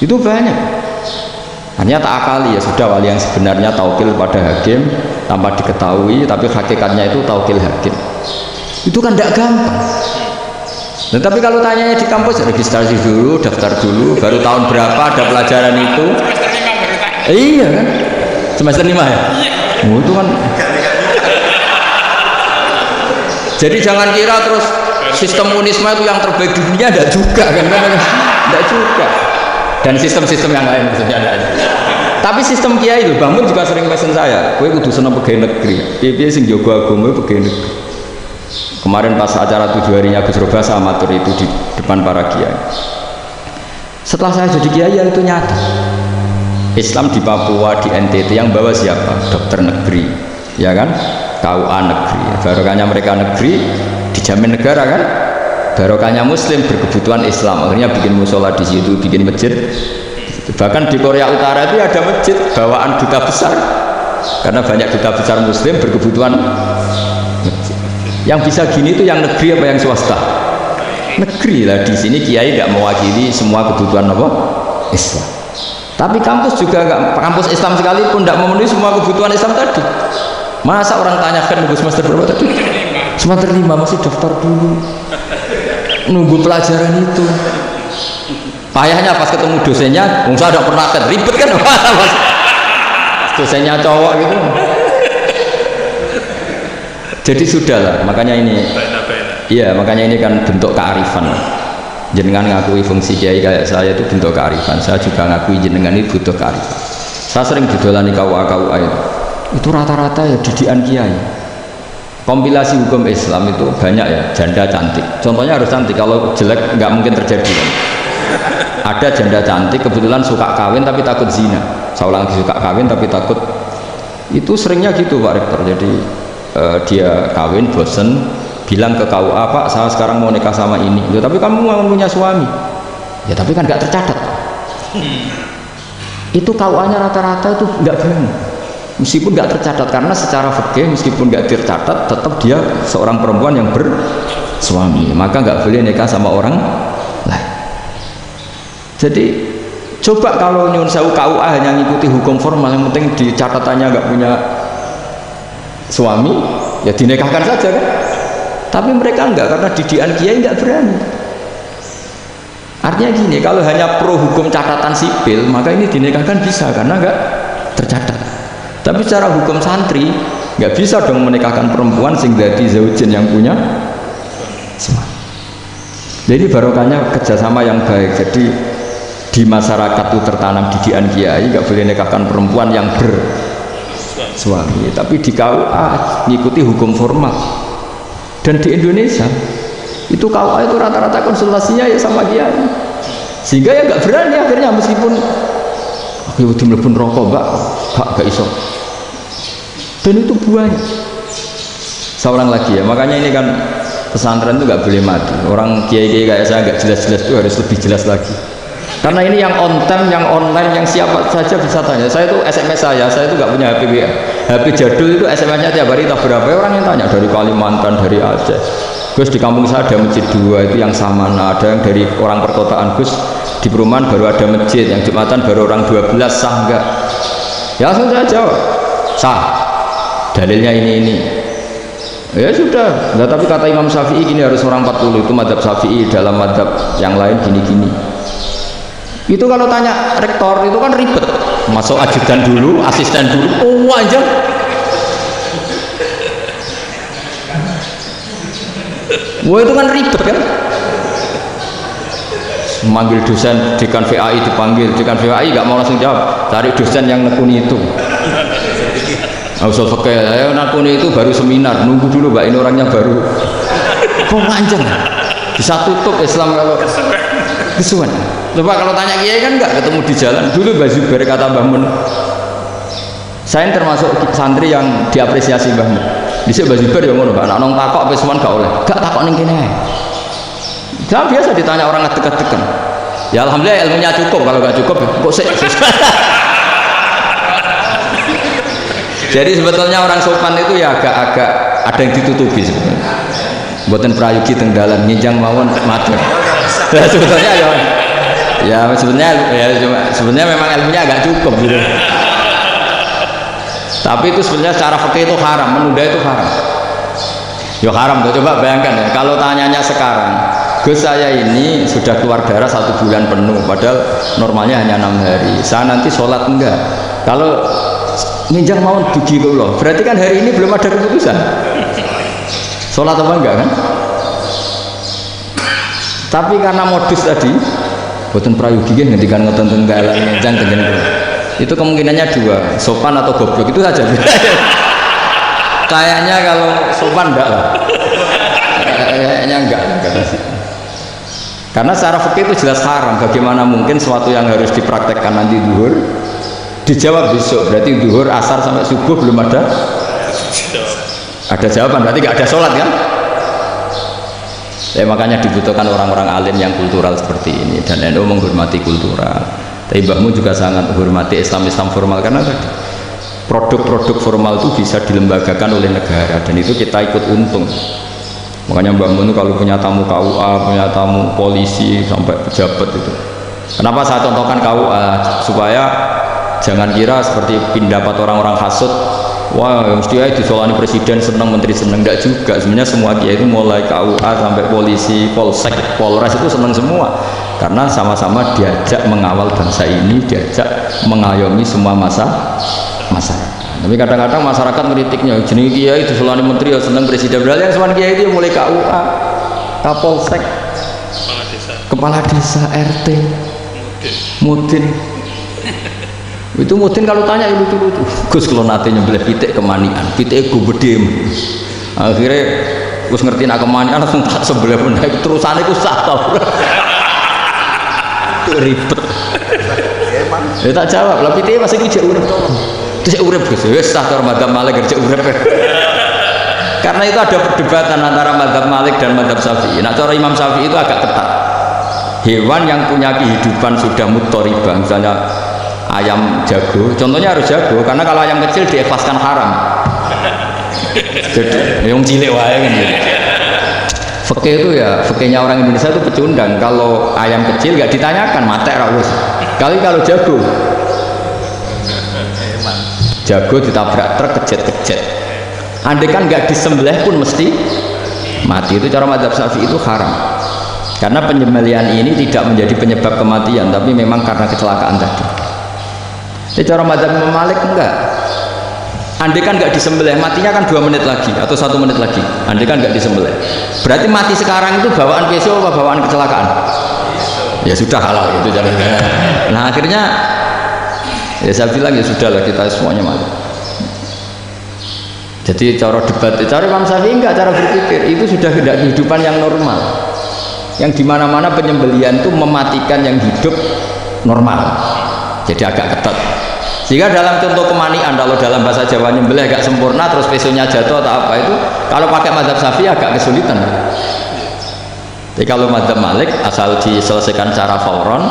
Itu banyak. Hanya tak akali ya sudah, wali yang sebenarnya taukil pada hakim tanpa diketahui, tapi hakikatnya itu taukil hakim. Itu kan tidak gampang. Nah, tapi kalau tanyanya di kampus, registrasi dulu, daftar dulu, baru tahun berapa ada pelajaran itu. Iya kan? Semester 5 ya? Oh, itu kan. Jadi jangan kira terus sistem unisme itu yang terbaik di dunia, tidak juga kan? Tidak juga. Dan sistem-sistem yang lain maksudnya ada. Tapi sistem kiai itu, Bang Mun juga sering pesen saya, kowe kudu seneng pegawai negeri. Piye sing jaga agama pegawai negeri. Kemarin pas acara 7 harinya Gus Roba saya matur itu di depan para kiai. Setelah saya jadi kiai ya itu nyata. Islam di Papua, di NTT yang bawa siapa? Dokter negeri, ya kan? KUA negeri. Barokahnya mereka negeri dijamin negara kan? Barokahnya Muslim berkebutuhan Islam. Akhirnya bikin musola di situ, bikin masjid. Bahkan di Korea Utara itu ada masjid bawaan duta besar, karena banyak duta besar Muslim berkebutuhan masjid. Yang bisa gini itu yang negeri apa yang swasta? Negeri lah. Di sini kiai tidak mewakili semua kebutuhan apa? Islam. Tapi kampus juga enggak, kampus Islam sekalipun tidak memenuhi semua kebutuhan Islam tadi. Masa orang tanyakan nunggu semester berapa tadi? Semester 5 masih daftar dulu, nunggu pelajaran itu. Payahnya pas ketemu dosennya, saya ada pernah kan ribet kan, pas dosennya cowok gitu. Jadi sudahlah, makanya ini, iya makanya ini kan bentuk kearifan. Jenengan ngakui fungsi kiai kayak saya itu bentuk kearifan. Saya juga ngakui jenengan ini butuh kearifan. Saya sering didolani KUA itu rata-rata ya didikan kiai. Kompilasi hukum Islam itu banyak ya, janda cantik. Contohnya harus cantik, kalau jelek nggak mungkin terjadi kan. Ada janda cantik kebetulan suka kawin tapi takut zina. Saya ulang, suka kawin tapi takut. Itu seringnya gitu Pak Rektor. Jadi dia kawin bosen, bilang ke KUA, Pak saya sekarang mau nikah sama ini. Ya, tapi kamu mau punya suami. Ya tapi kan nggak tercatat. Itu KUA-nya rata-rata itu nggak berani. Meskipun nggak tercatat, karena secara fikih meskipun nggak tercatat tetap dia seorang perempuan yang bersuami, maka nggak boleh nikah sama orang lain. Jadi coba kalau nyun sewu KUA hanya ngikuti hukum formal, yang penting di catatannya nggak punya suami, ya dinikahkan saja kan. Tapi mereka enggak, karena didikan kiai nggak berani. Artinya gini, kalau hanya pro hukum catatan sipil, maka ini dinikahkan bisa karena nggak tercatat. Tapi secara hukum santri nggak bisa dong menikahkan perempuan sing dadi zaujin yang punya suami. Jadi barokahnya kerjasama yang baik. Jadi di masyarakat itu tertanam didikan kiai, nggak boleh nikahkan perempuan yang bersuami. Tapi di KUA ngikuti hukum formal. Dan di Indonesia itu KUA itu rata-rata konsultasinya ya sama kiai. Sehingga ya nggak berani akhirnya, meskipun aku udah mlebu rokok mbak, gak iso. Dan itu buahnya. Seorang lagi ya, makanya ini kan pesantren itu nggak boleh mati. Orang kiai-kiai kayak saya nggak jelas-jelas itu harus lebih jelas lagi. Karena ini yang on time, yang online, yang siapa saja bisa tanya. Saya itu SMS saya itu nggak punya HP WA. HP jadul itu SMS-nya tiap hari tak berapa orang yang tanya, dari Kalimantan, dari Aceh. Gus di kampung saya ada masjid 2 itu yang Samana, ada yang dari orang perkotaan. Gus di perumahan baru ada masjid, yang Jumatan baru orang 12, sah enggak? Ya langsung saya jawab, sah. Dalilnya ini. Ya sudah. Nah, tapi kata Imam Syafi'i gini harus orang 40, itu madzhab Syafi'i, dalam madzhab yang lain gini-gini. Itu kalau tanya rektor itu kan ribet, masuk ajudan dulu, asisten dulu, oh aja. Wah itu kan ribet kan. Memanggil dosen, dekan VAI dipanggil, dekan VAI nggak mau langsung jawab, cari dosen yang nekuni itu. Usul fikih, saya nekuni itu baru seminar, nunggu dulu mbak, ini orangnya baru. Kok panjang? Bisa tutup Islam kalau kesuwen. Coba kalau tanya kiai kan nggak ketemu di jalan. Dulu Mbah Zubair kata Mbah Mun, saya termasuk santri yang diapresiasi Mbah Mun. Dhisik Mbah Zubair ya ngono, Mbak. Nek nang takok wis gak oleh. Gak takok ning kene ae. Jangan biasa ditanya orang ngadeg-adegan. Ya alhamdulillah ilmunya cukup, kalau nggak cukup kok sik. Jadi sebetulnya orang sopan itu ya agak-agak ada yang ditutupi sebetulnya. Buatan prayogi tenggalan nginjang mawon matur. Ya sebetulnya sebenarnya memang ilmunya agak cukup gitu. Tapi itu sebenarnya secara fikih itu haram, menunda itu haram. Ya haram tuh, coba bayangkan ya, kalau tanyanya sekarang, Gus saya ini sudah keluar darah 1 bulan penuh, padahal normalnya hanya 6 hari. Saya nanti sholat enggak? Kalau minjang mau dugi kula, berarti kan hari ini belum ada keputusan. Sholat apa enggak kan? Tapi karena modus tadi, boten prayogi ngendikan ngoten tenggal minjang tengen kula. Itu kemungkinannya 2, sopan atau goblok, itu saja. Kayaknya kalau sopan enggak lah. Kayaknya enggak. Karena secara fikih itu jelas haram. Bagaimana mungkin sesuatu yang harus dipraktekkan nanti zuhur dijawab besok? Berarti zuhur, asar sampai subuh belum ada jawaban. Berarti enggak ada sholat kan? Ya, makanya dibutuhkan orang-orang alim yang kultural seperti ini, dan NU menghormati kultural. Tapi mbahmu juga sangat menghormati Islam formal, karena tadi produk-produk formal itu bisa dilembagakan oleh negara, dan itu kita ikut untung. Makanya Mbak Mun kalau punya tamu KUA, punya tamu polisi sampai pejabat itu, kenapa saya contohkan KUA? Supaya jangan kira seperti pendapat orang-orang hasud, wah mesti aja disolani presiden senang, menteri senang. Enggak juga, sebenarnya semua kiai itu mulai KUA sampai polisi, polsek, polres itu senang semua, karena sama-sama diajak mengawal bangsa ini, diajak mengayomi semua masyarakat. Tapi kadang-kadang masyarakat kritiknya, jenis kiai itu selain menteri ya senang presiden. Berarti yang selain kiai itu mulai KUA, Kapolsek, kepala desa, RT, mudin. Itu mudin kalau tanya ya lucu-lucu. Gus kalau nanti nyembelih pitik kemanian, pitik gue gede. Akhirnya Gus ngerti nak kemanian langsung tak sebelah benda. Terusannya gue sakau. Ribet. Ya tak jawab, lah pitik masih gue jauh. Terus urip Gus, wis sah karo mazhab Malik kerja urip. Karena itu ada perdebatan antara mazhab Malik dan mazhab Syafi'i. Nah, cara Imam Syafi'i itu agak ketat. Hewan yang punya kehidupan sudah mutharibah, misalnya ayam jago, contohnya harus jago, karena kalau ayam kecil diikhlaskan haram. Jadi yang cilik wae kan gitu. Fikih itu ya, fikihnya orang Indonesia itu pecundang. Kalau ayam kecil nggak ditanyakan, mate ra wis. Kalau jago ditabrak truk kejet-kejet, andai kan nggak disembelih pun mesti mati. Itu cara mazhab Syafi'i itu haram, karena penyembelihan ini tidak menjadi penyebab kematian, tapi memang karena kecelakaan tadi. Jadi cara mazhab Imam Malik enggak, andai kan nggak disembelih matinya kan 2 menit lagi atau 1 menit lagi. Andai kan nggak disembelih, berarti mati sekarang itu bawaan besok apa bawaan kecelakaan? Ya sudah halal itu caranya. Nah akhirnya ya saya bilang ya sudahlah, kita semuanya mati. Jadi cara debat, cara Imam Syafi'i enggak, cara berpikir itu sudah tidak kehidupan yang normal, yang dimana-mana penyembelihan itu mematikan yang hidup normal. Jadi agak ketat. Sehingga dalam contoh kemanian, kalau dalam bahasa Jawa nyembelih agak sempurna terus pesonya jatuh atau apa, itu kalau pakai mazhab Syafi'i agak kesulitan. Jadi kalau mazhab Malik asal diselesaikan secara fauron,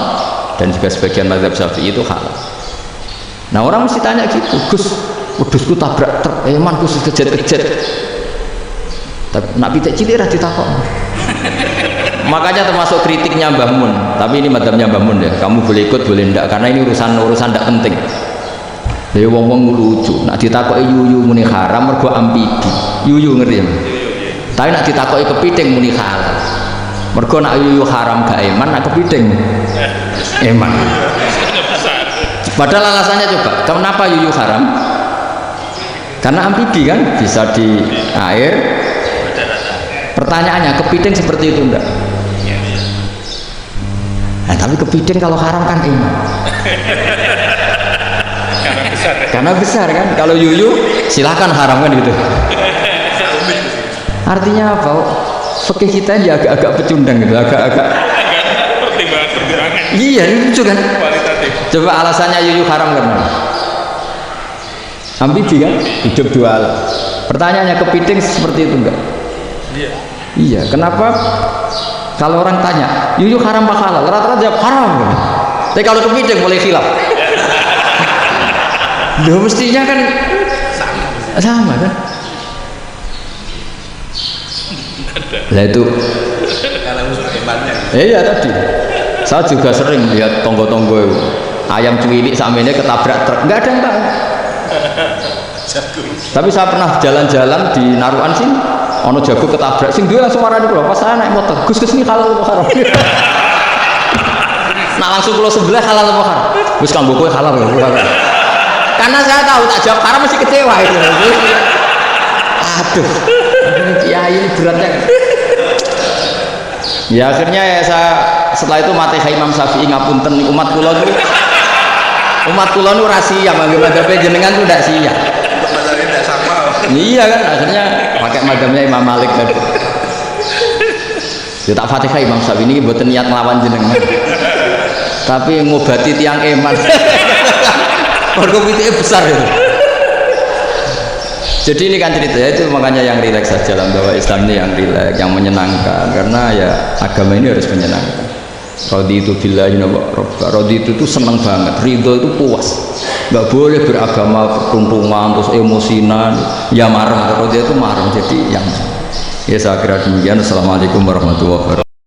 dan juga sebagian mazhab Syafi'i itu halal. Nah orang mesti tanya gitu, Gus, wedhusku tabrak truk, man Gus kejet-kejet. Tapi nak pitik cilik ra ditakok. Makanya termasuk kritiknya Mbah Mun, tapi ini madhabnya Mbah Mun ya, kamu boleh ikut boleh enggak, karena ini urusan tidak penting. Jadi wong-wong lucu, nak ditakoki yuyu muni haram mergo amfibi. Yuyu ngerti ya? Tapi nak ditakoki kepiting muni halal. Mergo nak yuyu haram gak eman, nak kepiting eman. Padahal alasannya coba, kenapa yuyu haram? Karena amfibi kan, bisa di air. Pertanyaannya, kepiting seperti itu enggak? Nah, tapi kepiting kalau haram kan eman. Karena besar kan, kalau yuyu silahkan haram kan gitu. Artinya apa? Fikih kita ini agak-agak pecundang gitu, agak-agak. Pertimbangan. Iya, itu kan. Coba alasannya yuyu haram karena amfibi kan, hidup dual. Pertanyaannya, kepiting seperti itu enggak? Iya. Kenapa? Kalau orang tanya yuyu haram apa halal, rata-rata jawab haram. Tapi kalau kepiting boleh khilaf. Loh mestinya kan sama kan? Lah itu. Iya tadi. Saya juga sering lihat tonggo-tonggo ayam cuwilik samene ketabrak truk, enggak ada yang tahu. Tapi saya pernah jalan-jalan di Narukan sini, ono jago ketabrak sing duwe langsung marani kula pas saya naik motor Gus ini halal apa haram. Nah langsung kula sebelah halal apa haram. Wis kanggo kowe halal ya. Karena saya tahu tak jawab haram mesti kecewa itu. Aduh. Kiai ini beratnya. Ya akhirnya ya saya setelah itu mati Imam Syafi'i ngapunten umat kula niku. Umat kula niku ra siap mangke madhabe jenengan ku ndak siap. Madhabnya tidak sama. Iya kan akhirnya pakai madhabnya Imam Malik tadi. Ya tak Fatihah Imam Syafi'i ini mboten niat nglawan jenengan. Tapi ngobati tiang eman. Mergo pitike besar itu. Jadi ini kan ceritanya itu makanya yang rileks saja lah bahwa Islam ini yang rileks, yang menyenangkan karena ya agama ini harus menyenangkan. Raditu billahi robba. Raditu itu seneng banget, ridho itu puas. Nggak boleh beragama pertuntungan terus emosinan, ya marah. Raditu itu marah. Jadi yang ya saya kira demikian. Assalamualaikum warahmatullahi wabarakatuh.